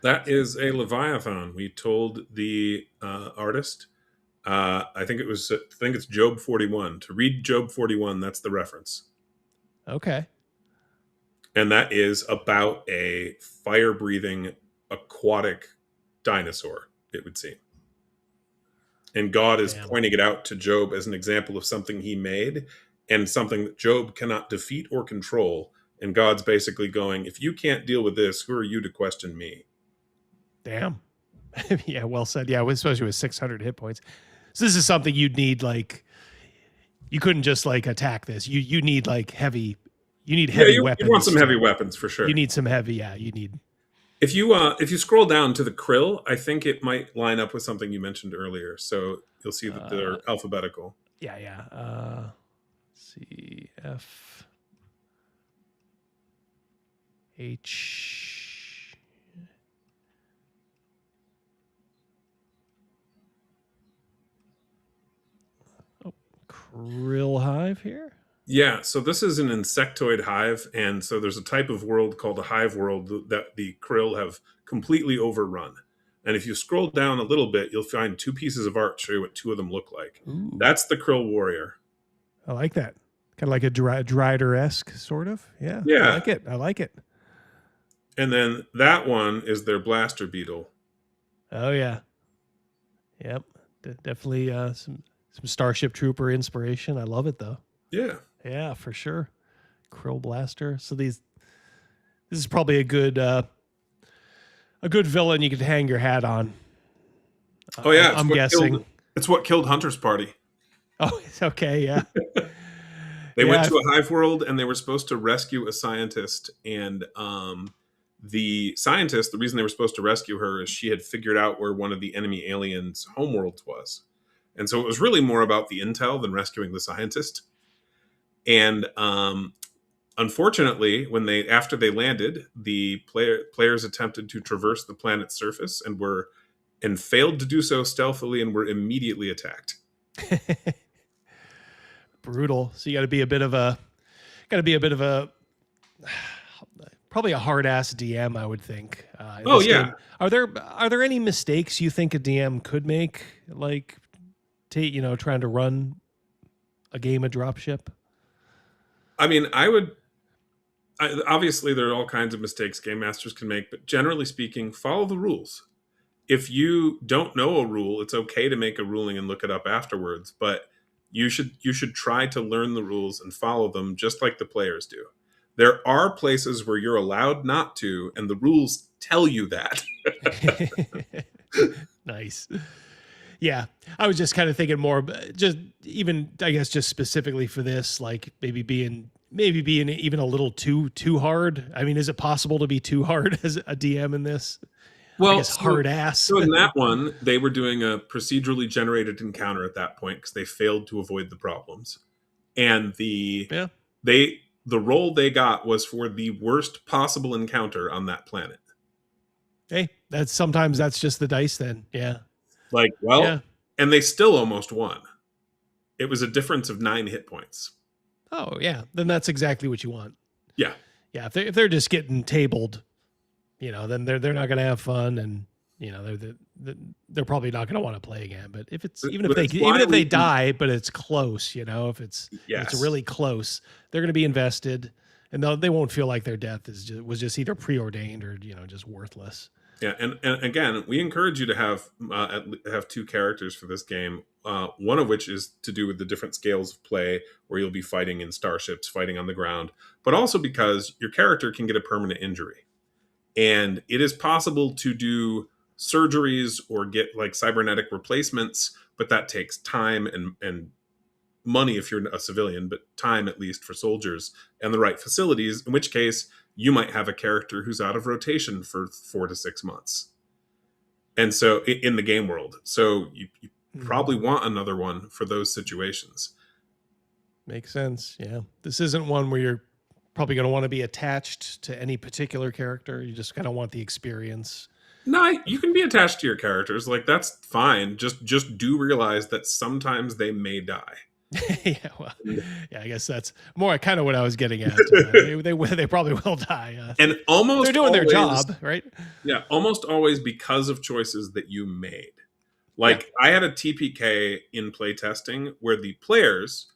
That is a Leviathan. We told the artist. I think it's Job 41. To read Job 41, that's the reference. Okay. And that is about a fire-breathing aquatic dinosaur, it would seem. And God is pointing it out to Job as an example of something he made and something that Job cannot defeat or control. And God's basically going, if you can't deal with this, who are you to question me? Damn. Yeah, well said. Yeah, especially with 600 hit points. So this is something you'd need, like, you couldn't just like attack this. You need like heavy You need heavy weapons. You want some heavy weapons for sure. You need some heavy. Yeah, you need. If you scroll down to the krill, I think it might line up with something you mentioned earlier. So you'll see that they're alphabetical. Yeah. Let's see, F, H. Oh, krill hive here. Yeah, so this is an insectoid hive, and so there's a type of world called a hive world that the krill have completely overrun. And if you scroll down a little bit, you'll find two pieces of art show you what two of them look like. Ooh. That's the krill warrior. I like that. Kind of like a Drider-esque, sort of. Yeah. Yeah. I like it. And then that one is their blaster beetle. Oh, yeah. Yep. Definitely some Starship Trooper inspiration. I love it, though. Yeah. Yeah, for sure. Krill blaster. So this is probably a good villain you could hang your hat on. Oh yeah, I'm guessing it's what killed Hunter's party. Oh, it's okay. Yeah. They went to a hive world and they were supposed to rescue a scientist, and the scientist, the reason they were supposed to rescue her is she had figured out where one of the enemy aliens' homeworlds was, and so it was really more about the intel than rescuing the scientist. And unfortunately, after they landed, the players attempted to traverse the planet's surface and failed to do so stealthily and were immediately attacked. Brutal. So you got to be a bit of a probably a hard ass DM, I would think. Yeah. Are there any mistakes you think a DM could make, like trying to run a game of Dropship? I mean, obviously there are all kinds of mistakes game masters can make, but generally speaking, follow the rules. If you don't know a rule, it's okay to make a ruling and look it up afterwards, but you should try to learn the rules and follow them just like the players do. There are places where you're allowed not to, and the rules tell you that. Nice. Yeah, I was just kind of thinking more, just specifically for this, like maybe being even a little too hard. I mean, is it possible to be too hard as a DM in this? Well, hard ass. So in that one, they were doing a procedurally generated encounter at that point because they failed to avoid the problems, and the role they got was for the worst possible encounter on that planet. Hey, sometimes that's just the dice then. Yeah. And they still almost won. It was a difference of 9 hit points. Oh yeah, then that's exactly what you want. Yeah, yeah. If they're just getting tabled, then they're not going to have fun, and they're probably not going to want to play again. But if they die, but it's close, if it's really close, they're going to be invested, and they won't feel like their death was just either preordained or just worthless. Yeah, and again, we encourage you to have 2 characters for this game. One of which is to do with the different scales of play, where you'll be fighting in starships, fighting on the ground, but also because your character can get a permanent injury, and it is possible to do surgeries or get like cybernetic replacements, but that takes time and money if you're a civilian, but time at least for soldiers and the right facilities. In which case, you might have a character who's out of rotation for 4 to 6 months. And so in the game world, so you probably want another one for those situations. Makes sense. Yeah. This isn't one where you're probably going to want to be attached to any particular character. You just kind of want the experience. No, you can be attached to your characters. Like, that's fine. Just do realize that sometimes they may die. I guess that's more kind of what I was getting at. They probably will die. And almost they're doing their job, right? Yeah, almost always because of choices that you made. Like, I had a TPK in playtesting where the players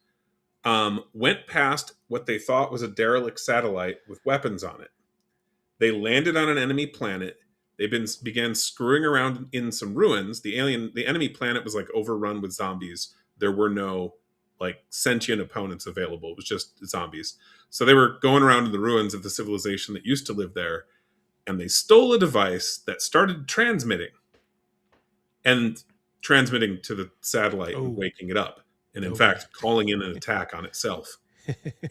went past what they thought was a derelict satellite with weapons on it. They landed on an enemy planet. They began screwing around in some ruins. The enemy planet was like overrun with zombies. There were no like sentient opponents available. It was just zombies. So they were going around in the ruins of the civilization that used to live there, and they stole a device that started transmitting to the satellite and waking it up. And in fact, calling in an attack on itself.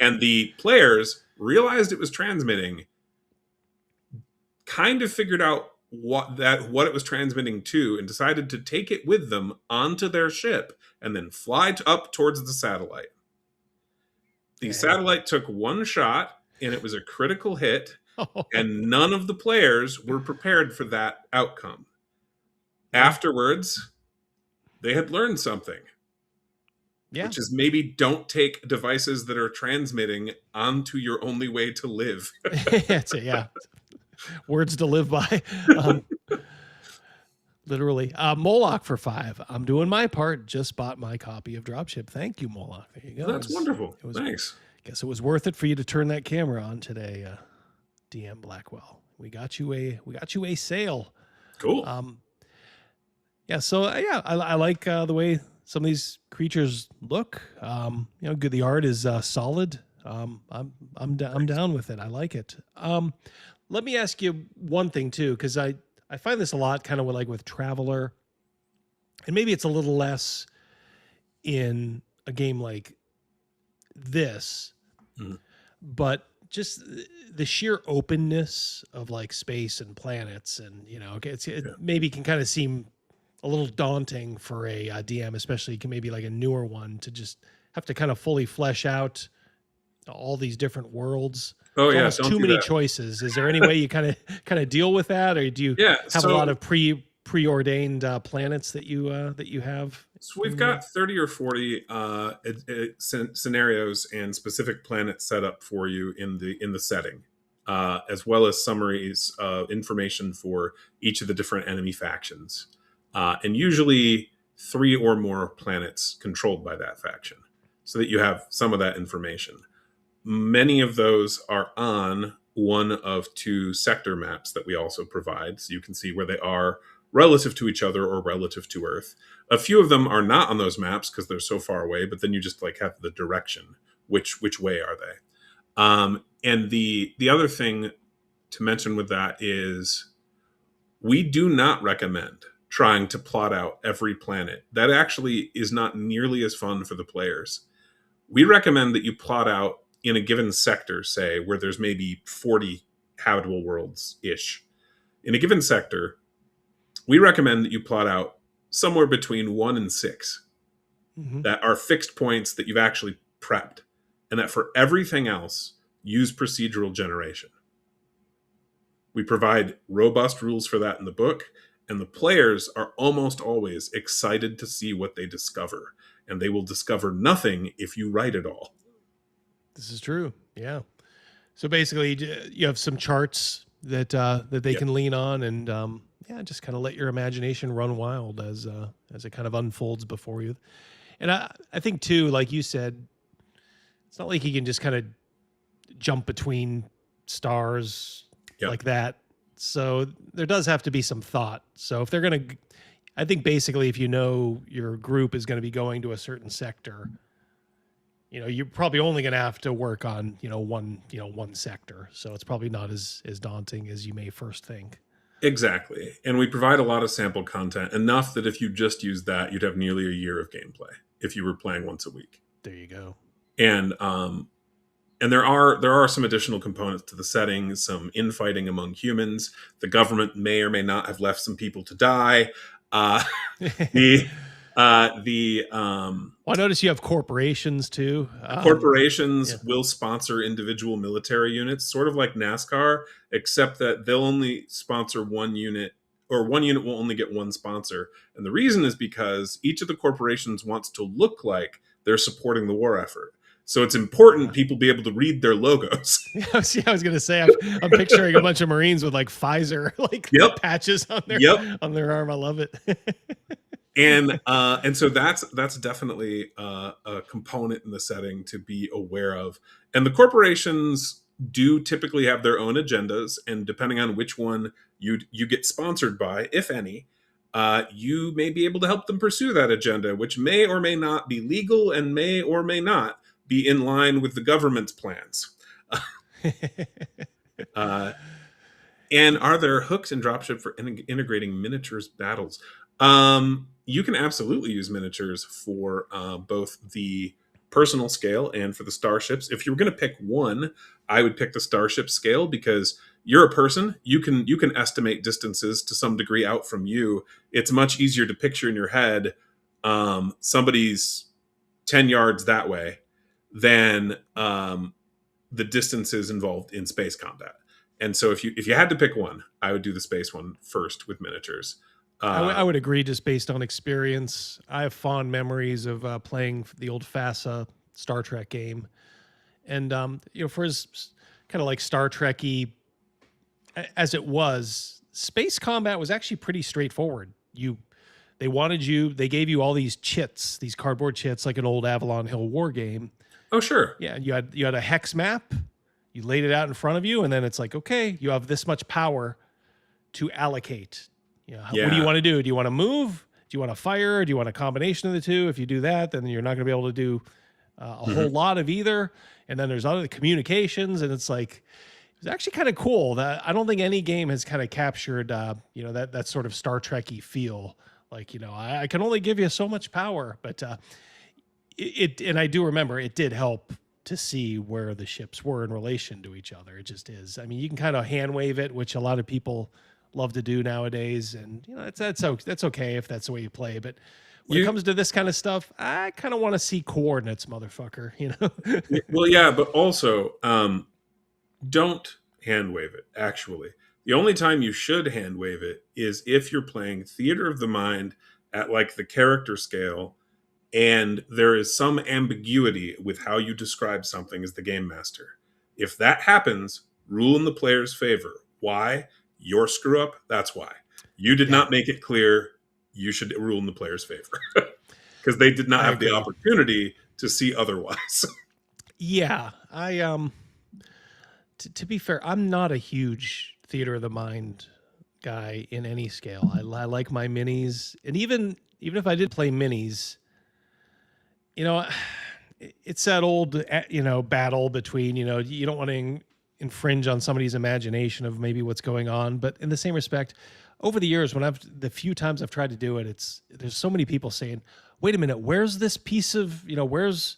And the players realized it was transmitting, kind of figured out what it was transmitting to, and decided to take it with them onto their ship and then fly up towards the satellite. The satellite took one shot, and it was a critical hit, and none of the players were prepared for that outcome. Afterwards, they had learned something. Yeah. Which is maybe don't take devices that are transmitting onto your only way to live. Yeah. Words to live by. Literally. Moloch for 5. I'm doing my part. Just bought my copy of Dropship. Thank you, Moloch. There you go. That's wonderful. Thanks. Guess it was worth it for you to turn that camera on today, DM Blackwell. We got you a sale. Cool. Yeah. So I like the way some of these creatures look. Good. The art is solid. I'm down with it. I like it. Let me ask you one thing too, because I find this a lot kind of with Traveler, and maybe it's a little less in a game like this, but just the sheer openness of space and planets, and it maybe can kind of seem a little daunting for a DM, especially maybe a newer one, to just have to kind of fully flesh out all these different worlds. Oh yeah, almost too many choices. Is there any way you kind of deal with that, or do you have a lot of preordained planets that you have? So we've got 30 or 40 scenarios and specific planets set up for you in the setting, as well as summaries of information for each of the different enemy factions, and usually 3 or more planets controlled by that faction, so that you have some of that information. Many of those are on one of 2 sector maps that we also provide, so you can see where they are relative to each other or relative to Earth. A few of them are not on those maps because they're so far away, but then you just have the direction. Which way are they? And the other thing to mention with that is we do not recommend trying to plot out every planet. That actually is not nearly as fun for the players. We recommend that you plot out in a given sector, say, where there's maybe 40 habitable worlds-ish. In a given sector, we recommend that you plot out somewhere between 1 and 6 that are fixed points that you've actually prepped, and that for everything else, use procedural generation. We provide robust rules for that in the book, and the players are almost always excited to see what they discover, and they will discover nothing if you write it all. This is true. Yeah. So basically, you have some charts that they can lean on, and just kind of let your imagination run wild as it kind of unfolds before you. And I think too, like you said, it's not like you can just kind of jump between stars like that. So there does have to be some thought. So if they're going to, I think basically if your group is going to be going to a certain sector, you're probably only going to have to work on, one sector. So it's probably not as daunting as you may first think. Exactly. And we provide a lot of sample content, enough that if you just used that, you'd have nearly a year of gameplay if you were playing once a week. There you go. And there are some additional components to the setting, some infighting among humans. The government may or may not have left some people to die. Well, I notice you have corporations too. Corporations will sponsor individual military units, sort of like NASCAR, except that they'll only sponsor one unit, or one unit will only get one sponsor. And the reason is because each of the corporations wants to look like they're supporting the war effort. So it's important people be able to read their logos. I was going to say, I'm picturing a bunch of Marines with Pfizer patches on their arm. I love it. And so that's definitely a component in the setting to be aware of. And the corporations do typically have their own agendas, and depending on which one you get sponsored by, if any, you may be able to help them pursue that agenda, which may or may not be legal and may or may not be in line with the government's plans. And are there hooks in Dropship for integrating miniatures battles? You can absolutely use miniatures for both the personal scale and for the starships. If you were going to pick one, I would pick the starship scale, because you're a person. You can estimate distances to some degree out from you. It's much easier to picture in your head somebody's 10 yards that way than the distances involved in space combat. And so if you had to pick one, I would do the space one first with miniatures. I would agree, just based on experience. I have fond memories of playing the old FASA Star Trek game. And, for as kind of like Star Trek-y as it was, space combat was actually pretty straightforward. They gave you all these chits, these cardboard chits, like an old Avalon Hill war game. Oh, sure. Yeah, you had a hex map. You laid it out in front of you, and then it's like, okay, you have this much power to allocate. What do you want to do? Do you want to move? Do you want to fire? Do you want a combination of the two? If you do that, then you're not going to be able to do a whole lot of either. And then there's other communications, and it's like, it's actually kind of cool. That I don't think any game has kind of captured, that sort of Star Trek-y feel. Like, I can only give you so much power, but and I do remember it did help to see where the ships were in relation to each other. It just is. I mean, you can kind of hand wave it, which a lot of people love to do nowadays, and that's okay if that's the way you play. But when it comes to this kind of stuff, I kind of want to see coordinates, motherfucker. Well, yeah, but also don't hand wave it. Actually, the only time you should hand wave it is if you're playing theater of the mind at like the character scale, and there is some ambiguity with how you describe something as the game master. If that happens, rule in the player's favor. Why? Your screw up. That's why. You did not make it clear. You should rule in the player's favor, because they did not have the opportunity to see otherwise. Yeah, to be fair, I'm not a huge theater of the mind guy in any scale. I like my minis, and even if I did play minis, it's that old battle between you don't want to infringe on somebody's imagination of maybe what's going on, but in the same respect, over the years, the few times I've tried to do it, there's so many people saying, "Wait a minute, where's this piece of where's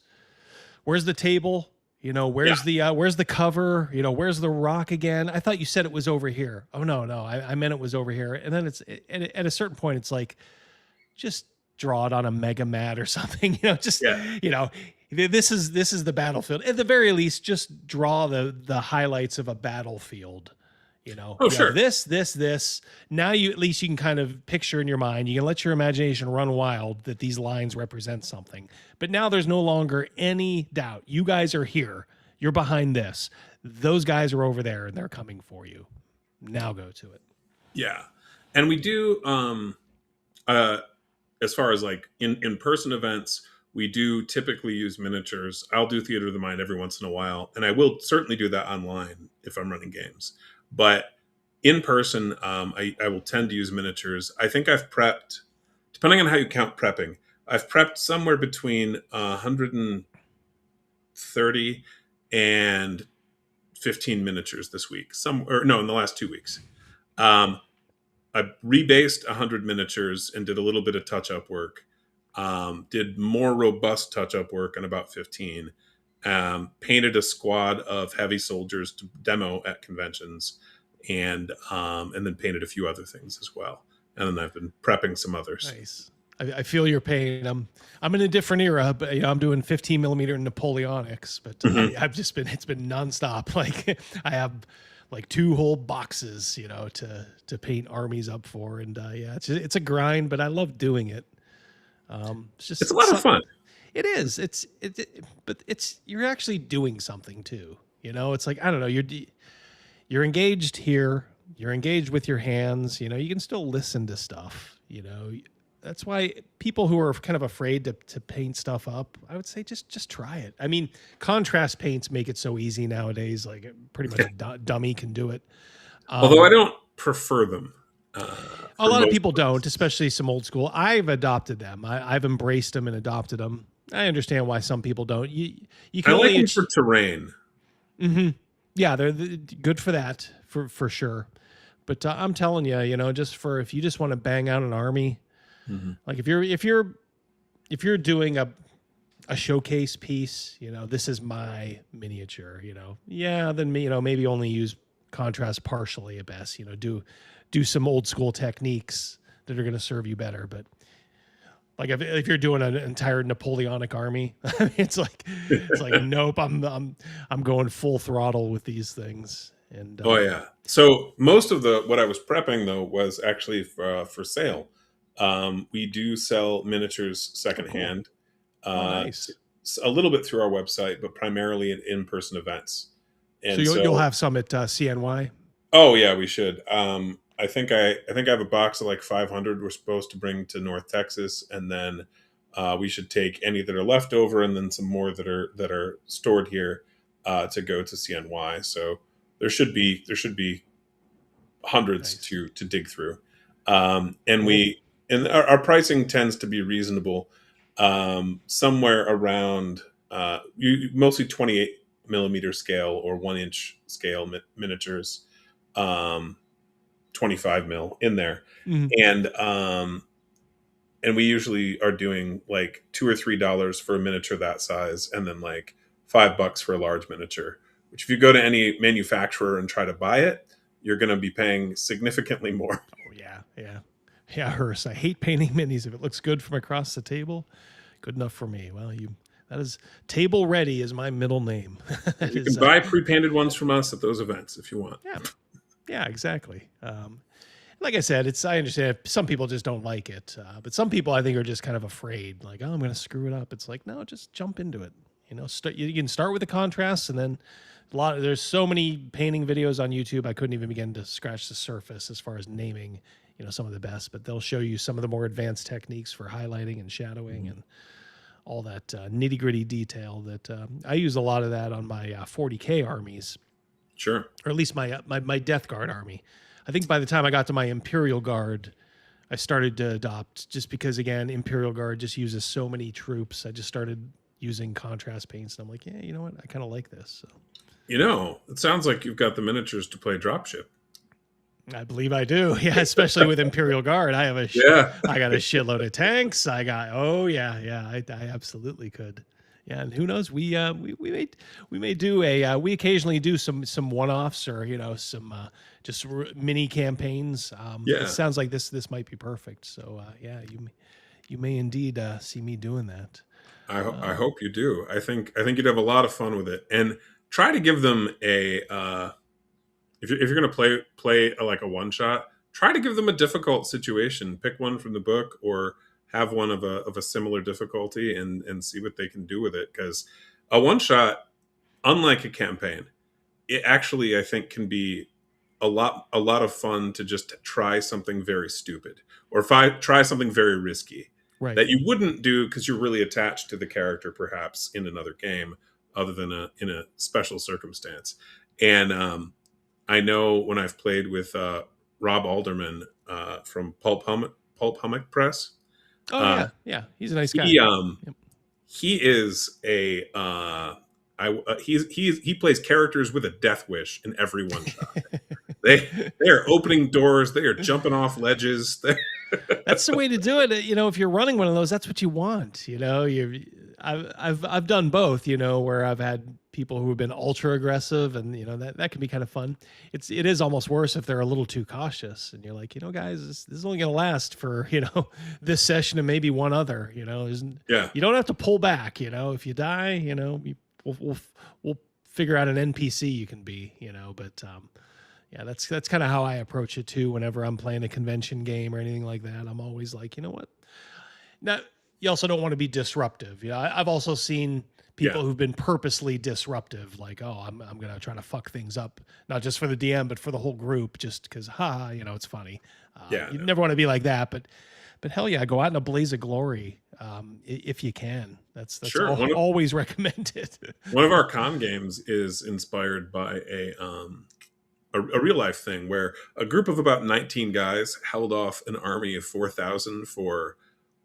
the table? Where's the cover? Where's the rock again? I thought you said it was over here. Oh no, I meant it was over here." And then it's at a certain point, it's like, just draw it on a mega mat or something. This is the battlefield. At the very least, just draw the highlights of a battlefield. Oh, sure. This. Now you can kind of picture in your mind. You can let your imagination run wild that these lines represent something. But now there's no longer any doubt. You guys are here. You're behind this. Those guys are over there, and they're coming for you. Now go to it. Yeah, and we do. As far as like in-person events, we do typically use miniatures. I'll do theater of the mind every once in a while, and I will certainly do that online if I'm running games. But in person, I will tend to use miniatures. I think I've prepped, depending on how you count prepping, I've prepped somewhere between 130 and 15 miniatures this week. In the last 2 weeks. I rebased 100 miniatures and did a little bit of touch-up work. Did more robust touch-up work on about 15. Painted a squad of heavy soldiers to demo at conventions, and then painted a few other things as well. And then I've been prepping some others. Nice. I feel your pain. I'm in a different era, but I'm doing 15 millimeter Napoleonics. But it's been nonstop. Like I have like 2 whole boxes, to paint armies up for, and it's a grind, but I love doing it. It's a lot of fun. It is. But you're actually doing something too. It's like, I don't know, you're engaged here. You're engaged with your hands. You can still listen to stuff. That's why people who are kind of afraid to paint stuff up, I would say just try it. I mean, contrast paints make it so easy nowadays. Like pretty much a dummy can do it. Although I don't prefer them. A lot of people don't, especially some old school. I've adopted them. I've embraced them and adopted them. I understand why some people don't. You can I like them for terrain. Mm-hmm. Yeah, they're good for that, for sure. But I'm telling you, if you just want to bang out an army, like if you're doing a a showcase piece, this is my miniature, then maybe only use contrast partially at best, do some old school techniques that are going to serve you better. But like if you're doing an entire Napoleonic army, it's like nope, I'm going full throttle with these things. And oh yeah. So most of what I was prepping though was actually for sale. We do sell miniatures secondhand. Nice. A little bit through our website, but primarily at in-person events. And so you'll have some at CNY. Oh yeah, we should. I think I have a box of like 500 we're supposed to bring to North Texas, and then we should take any that are left over, and then some more that are stored here to go to CNY. So there should be hundreds to dig through, and our pricing tends to be reasonable, somewhere around mostly 28 millimeter scale or 1 inch scale miniatures. 25 mil in there. Mm-hmm. And we usually are doing like $2 or $3 for a miniature that size, and then like $5 for a large miniature, which if you go to any manufacturer and try to buy it, you're going to be paying significantly more. Oh yeah, Hearst, I hate painting minis. If it looks good from across the table, good enough for me. Well, that is Table Ready is my middle name. You can buy pre-painted ones from us at those events if you want. Yeah, exactly. Like I said, I understand some people just don't like it, but some people I think are just kind of afraid, like, oh, I'm going to screw it up. It's like, no, just jump into it. You can start with the contrasts, and then there's so many painting videos on YouTube. I couldn't even begin to scratch the surface as far as naming, some of the best, but they'll show you some of the more advanced techniques for highlighting and shadowing and all that nitty gritty detail that I use a lot of that on my 40K armies. Sure. Or at least my Death Guard army. I think by the time I got to my Imperial Guard, I started to adopt, just because, again, Imperial Guard just uses so many troops. I just started using contrast paints, and I'm like, yeah, you know what? I kind of like this. So. It sounds like you've got the miniatures to play Dropship. I believe I do. Yeah, especially with Imperial Guard. I have I got a shitload of tanks. I absolutely could. Yeah, and who knows? We may do we occasionally do some one-offs, or some just mini campaigns. It sounds like this might be perfect. So you may indeed see me doing that. I hope you do. I think you'd have a lot of fun with it, and try to give them a if you're going to play like a one shot, try to give them a difficult situation. Pick one from the book, or have one of a similar difficulty, and see what they can do with it. Because a one shot, unlike a campaign, it actually, I think, can be a lot of fun to just try something very stupid, or try something very risky, right, that you wouldn't do because you're really attached to the character, perhaps in another game, other than in a special circumstance. And I know when I've played with Rob Alderman from Pulp Hummock Press. Oh yeah, he's a nice guy. He is he plays characters with a death wish in every one shot. They are opening doors. They are jumping off ledges. That's the way to do it. If you're running one of those, that's what you want. I've done both. Where I've had people who have been ultra aggressive, and that can be kind of fun. It is almost worse if they're a little too cautious, and you're like, guys, this is only going to last for this session and maybe one other. You don't have to pull back. If you die, we'll figure out an NPC you can be. But that's kind of how I approach it too. Whenever I'm playing a convention game or anything like that, I'm always like, what? Now, you also don't want to be disruptive. I've also seen people who've been purposely disruptive, like, oh, I'm going to try to fuck things up, not just for the DM, but for the whole group, just because, it's funny. You never want to be like that, but hell yeah, go out in a blaze of glory if you can. That's sure. Always recommended. One of our con games is inspired by a real life thing where a group of about 19 guys held off an army of 4,000 for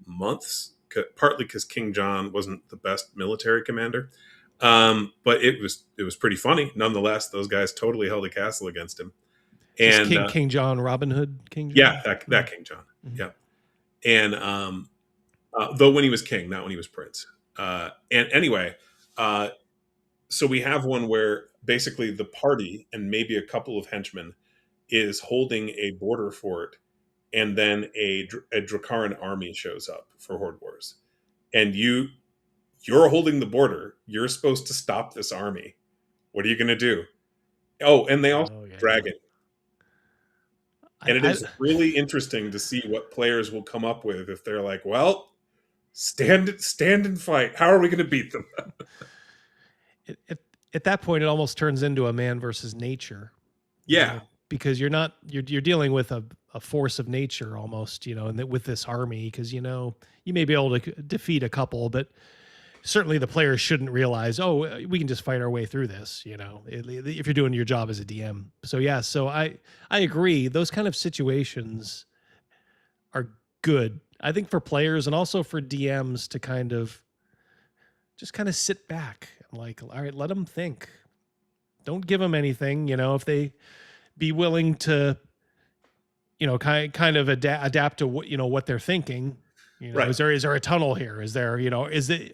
months, partly because King John wasn't the best military commander, but it was pretty funny nonetheless. Those guys totally held a castle against him. And King John, Robin Hood King John? Yeah, that King John. Mm-hmm. Yeah. And though when he was king, not when he was prince. And anyway, so we have one where basically the party and maybe a couple of henchmen is holding a border fort, and then a Dracaran army shows up for Horde Wars, and you're holding the border. You're supposed to stop this army. What are you going to do? Oh, and they also dragon. And it is really interesting to see what players will come up with if they're like, well, stand and fight. How are we going to beat them? At that point, it almost turns into a man versus nature. Yeah. Because you're dealing with a force of nature almost, and with this army, because, you may be able to defeat a couple, but certainly the players shouldn't realize, oh, we can just fight our way through this, if you're doing your job as a DM. So yeah, so I agree. Those kind of situations are good, I think, for players and also for DMs to kind of sit back and like, all right, let them think. Don't give them anything, if they be willing to, kind of adapt to what they're thinking. Right. Is there a tunnel here? Is there,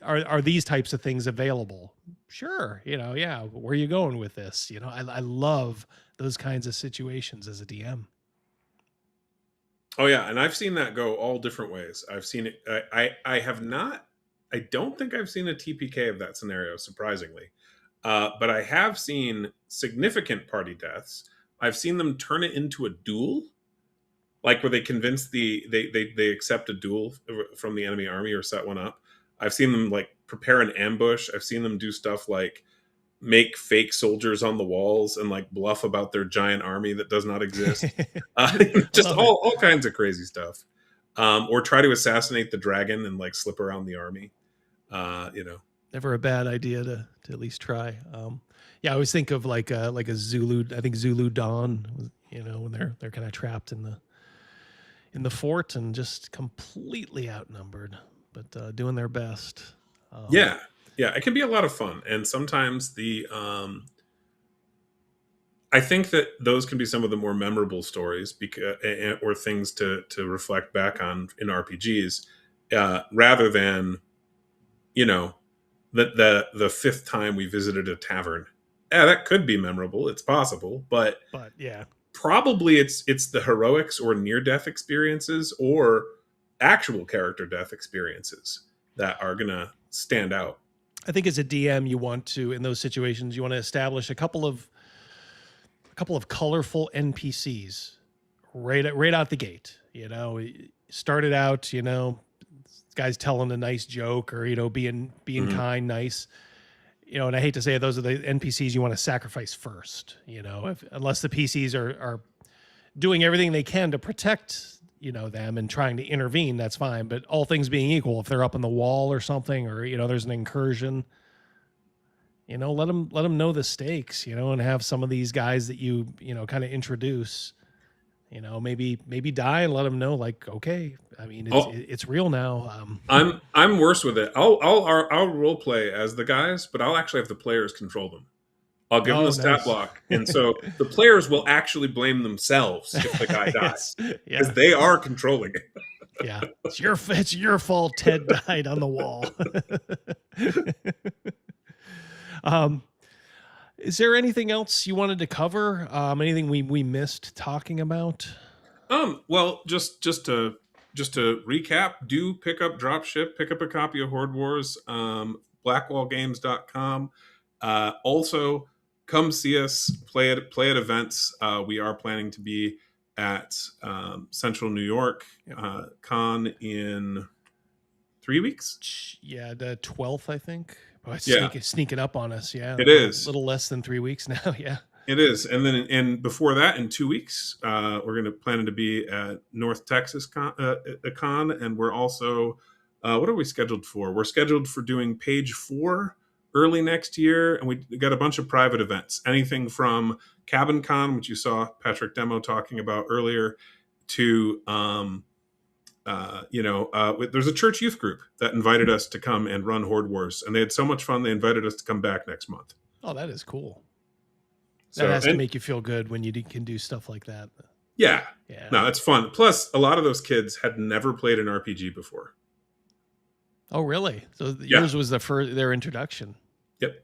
are these types of things available? Sure. Yeah. Where are you going with this? I love those kinds of situations as a DM. Oh yeah. And I've seen that go all different ways. I've seen it. I don't think I've seen a TPK of that scenario, surprisingly. But I have seen significant party deaths. I've seen them turn it into a duel. Like where they convince they accept a duel from the enemy army or set one up. I've seen them like prepare an ambush. I've seen them do stuff like make fake soldiers on the walls and like bluff about their giant army that does not exist. Just all kinds of crazy stuff. Or try to assassinate the dragon and like slip around the army. Never a bad idea to at least try. I always think of like a Zulu. I think Zulu Dawn. When they're kind of trapped in the fort and just completely outnumbered, but doing their best. Yeah, it can be a lot of fun, and sometimes I think that those can be some of the more memorable stories or things to reflect back on in RPGs, rather than the fifth time we visited a tavern. Yeah, that could be memorable. It's possible, but yeah. Probably it's the heroics or near-death experiences or actual character death experiences that are going to stand out. I think as a DM, you want to, in those situations, you want to establish a couple of colorful NPCs right out the gate. Started out, guy's telling a nice joke or, being kind, nice. And I hate to say it, those are the NPCs you want to sacrifice first, unless the PCs are doing everything they can to protect, them and trying to intervene, that's fine. But all things being equal, if they're up on the wall or something, or, there's an incursion, let them know the stakes, and have some of these guys that you kind of introduce, maybe die and let them know, like, okay, I mean, it's real now. I'm worse with it. I'll role play as the guys, but I'll actually have the players control them. I'll give them a stat block, and so the players will actually blame themselves if the guy dies, because they are controlling it. Yeah, it's your fault. Ted died on the wall. Is there anything else you wanted to cover? Anything we missed talking about? Well, just to recap, do pick up Dropship, pick up a copy of Horde Wars, blackwallgames.com. Also, come see us play at events. We are planning to be at Central New York Con in 3 weeks. Yeah, the 12th, I think. Oh, it's sneaking up on us. Yeah, it is a little less than 3 weeks now. Yeah, it is. And then before that, in 2 weeks, we're planning to be at North Texas Con, and we're also what are we scheduled for? We're scheduled for doing Page 4 early next year, and we got a bunch of private events. Anything from Cabin Con, which you saw Patrick Demo talking about earlier, to there's a church youth group that invited us to come and run Horde Wars, and they had so much fun they invited us to come back next month. Oh, that is cool. That has to make you feel good when you can do stuff like that. Yeah. No, it's fun. Plus, a lot of those kids had never played an RPG before. Oh, really? So Yeah. yours was their introduction. Yep.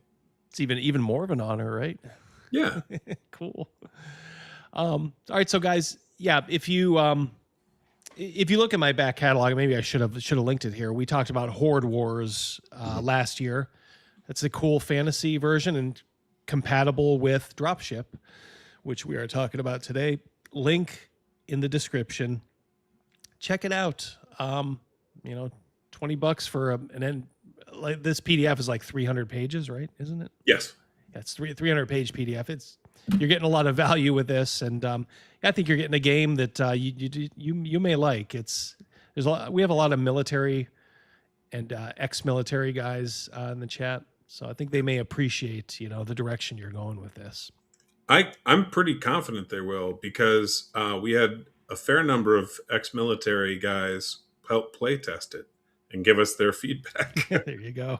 It's even more of an honor, right? Yeah. Cool. All right, so guys, yeah, if you look at my back catalog, maybe I should have linked it here. We talked about Horde Wars last year. That's a cool fantasy version and compatible with Dropship, which we are talking about today. Link in the description. Check it out. $20 for an end. Like this PDF is like 300 pages, right? Isn't it? Yes. Yeah, it's 300 page PDF. You're getting a lot of value with this, and I think you're getting a game that you may like. We have a lot of military and ex-military guys in the chat, so I think they may appreciate the direction you're going with this. I'm pretty confident they will, because we had a fair number of ex-military guys help play test it and give us their feedback. There you go.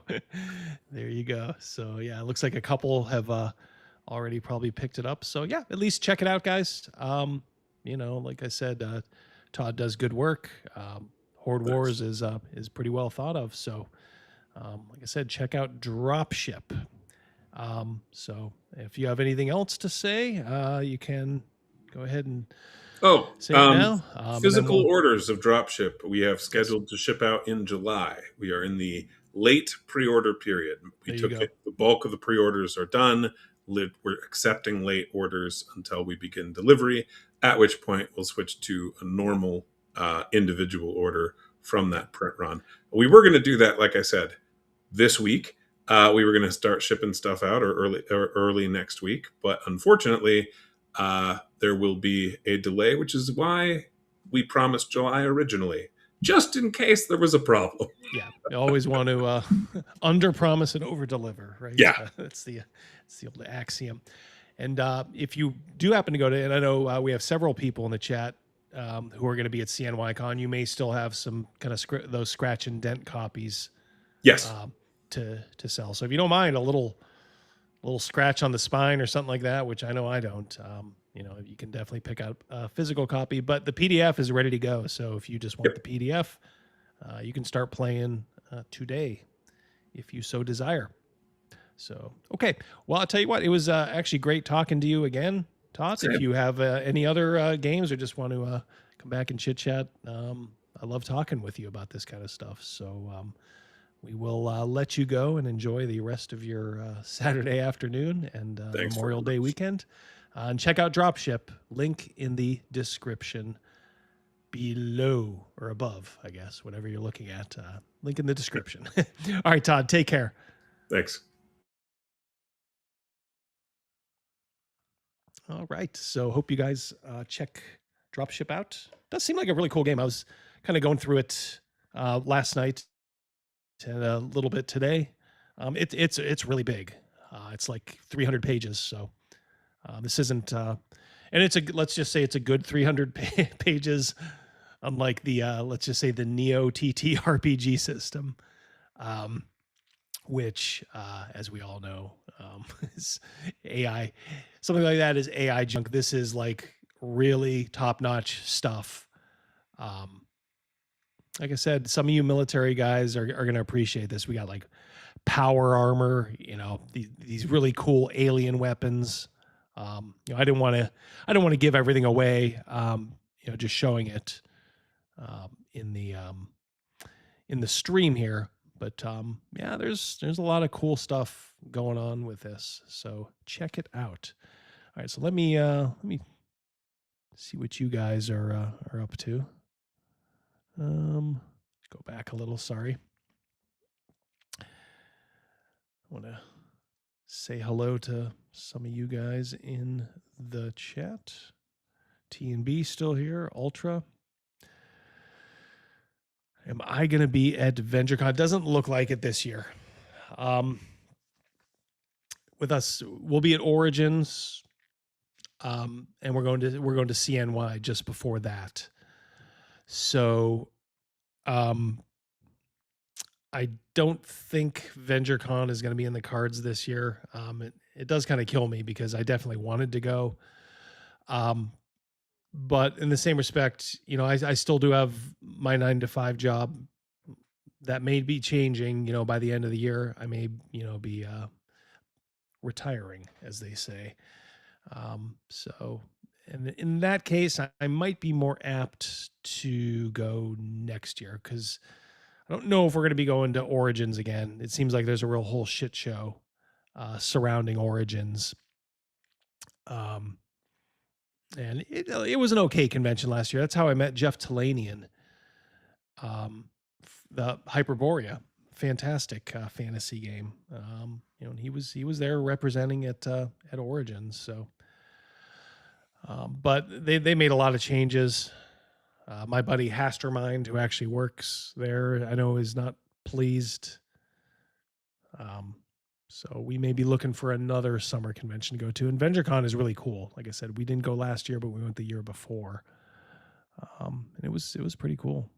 There you go. So yeah, it looks like a couple have already probably picked it up. So yeah, at least check it out, guys. Like I said, Todd does good work. Horde Wars is pretty well thought of. So like I said, check out Dropship. So if you have anything else to say, you can go ahead and say it now. Physical orders of Dropship we have scheduled to ship out in July. We are in the late pre-order period. The bulk of the pre-orders are done. We're accepting late orders until we begin delivery, at which point we'll switch to a normal individual order from that print run. We were going to do that, like I said, this week. We were going to start shipping stuff out early next week, but unfortunately, there will be a delay, which is why we promised July originally, just in case there was a problem. Yeah, you always want to under-promise and over-deliver, right? Yeah, that's the old axiom. And if you do happen to go to, and I know we have several people in the chat who are going to be at CNYCon, you may still have some kind of those scratch and dent copies. Yes. To sell. So if you don't mind a little scratch on the spine or something like that, which I know I don't, you can definitely pick up a physical copy, but the PDF is ready to go. So if you just want the PDF, you can start playing today if you so desire. So, okay. Well, I'll tell you what, it was actually great talking to you again, Todd. If you have any other games or just want to come back and chit chat, I love talking with you about this kind of stuff. So, we will let you go and enjoy the rest of your Saturday afternoon and Memorial Day weekend. And check out Dropship. Link in the description below or above, I guess, whatever you're looking at. Link in the description. All right, Todd, take care. Thanks. All right. So hope you guys check Dropship out. Does seem like a really cool game. I was kind of going through it last night and a little bit today. It's really big. It's like 300 pages. So this isn't, and let's just say it's a good 300 pages, unlike the, let's just say the Neo TT RPG system, which, as we all know, is AI. Something like that is AI junk. This is like really top-notch stuff. Like I said, some of you military guys are going to appreciate this. We got like power armor, these really cool alien weapons. I don't want to give everything away. Just showing it in the stream here. But yeah, there's a lot of cool stuff going on with this. So check it out. All right, so let me see what you guys are up to. Go back a little, sorry. I want to say hello to some of you guys in the chat. T&B still here, Ultra. Am I going to be at VentureCon? It doesn't look like it this year. With us, we'll be at Origins, and we're going to CNY just before that. So, I don't think VentureCon is going to be in the cards this year. It does kind of kill me because I definitely wanted to go. But in the same respect, I still do have my 9-to-5 job that may be changing, by the end of the year. I may, be retiring, as they say. So in that case, I might be more apt to go next year, because I don't know if we're going to be going to Origins again. It seems like there's a real whole shit show surrounding Origins. And it was an okay convention last year. That's how I met Jeff Talanian, the Hyperborea, fantastic fantasy game. And he was there representing it at Origins. So, but they made a lot of changes. My buddy Hastermind, who actually works there, I know is not pleased. So we may be looking for another summer convention to go to. And VentureCon is really cool. Like I said, we didn't go last year, but we went the year before. And it was pretty cool.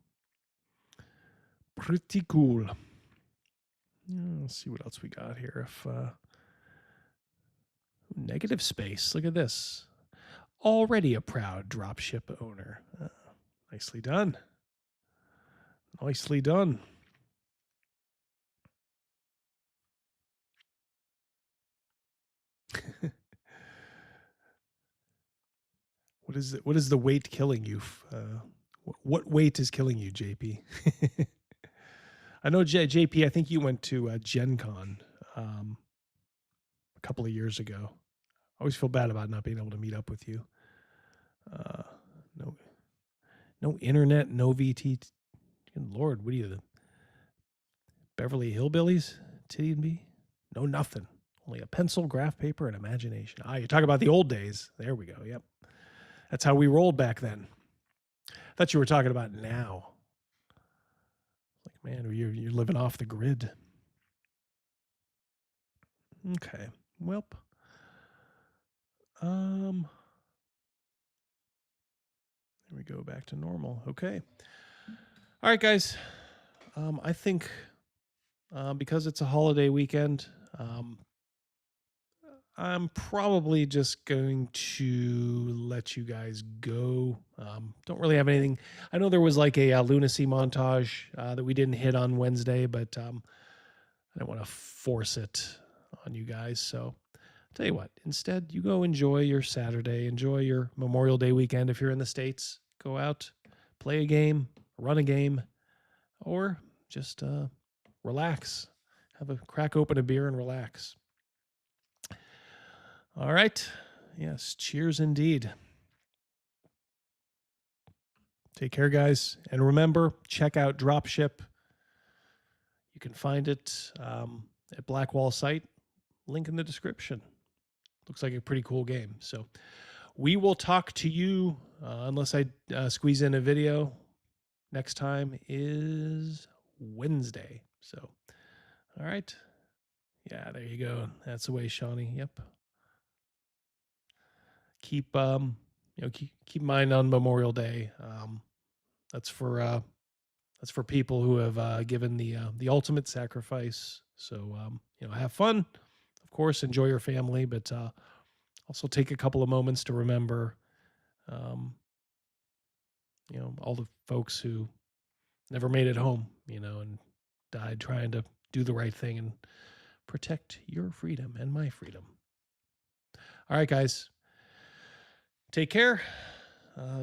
Pretty cool. Let's see what else we got here. If negative space. Look at this. Already a proud dropship owner. Nicely done. Nicely done. What is the weight killing you? What weight is killing you, JP? I know, JP, I think you went to Gen Con a couple of years ago. I always feel bad about not being able to meet up with you. No internet, no VT. Good Lord, what are you, the Beverly Hillbillies? TD&B? No, nothing. Only a pencil, graph paper, and imagination. You're talking about the old days. There we go. Yep. That's how we rolled back then. I thought you were talking about now. Like, man, you're living off the grid. Okay. Welp. There we go, back to normal. Okay. All right, guys. I think because it's a holiday weekend, I'm probably just going to let you guys go. Don't really have anything. I know there was like a lunacy montage that we didn't hit on Wednesday, but I don't want to force it on you guys. So I'll tell you what, instead you go enjoy your Saturday, enjoy your Memorial Day weekend. If you're in the States, go out, play a game, run a game, or just relax. Crack open a beer and relax. All right. Yes. Cheers indeed. Take care, guys. And remember, check out Dropship. You can find it at Blackwall site. Link in the description. Looks like a pretty cool game. So we will talk to you, unless I squeeze in a video. Next time is Wednesday. So, all right. Yeah, there you go. That's the way, Shawnee. Yep. Keep keep in mind on Memorial Day. That's for people who have given the ultimate sacrifice. So have fun, of course, enjoy your family, but also take a couple of moments to remember all the folks who never made it home, and died trying to do the right thing and protect your freedom and my freedom. All right, guys. Take care.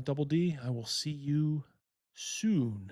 Double D, I will see you soon.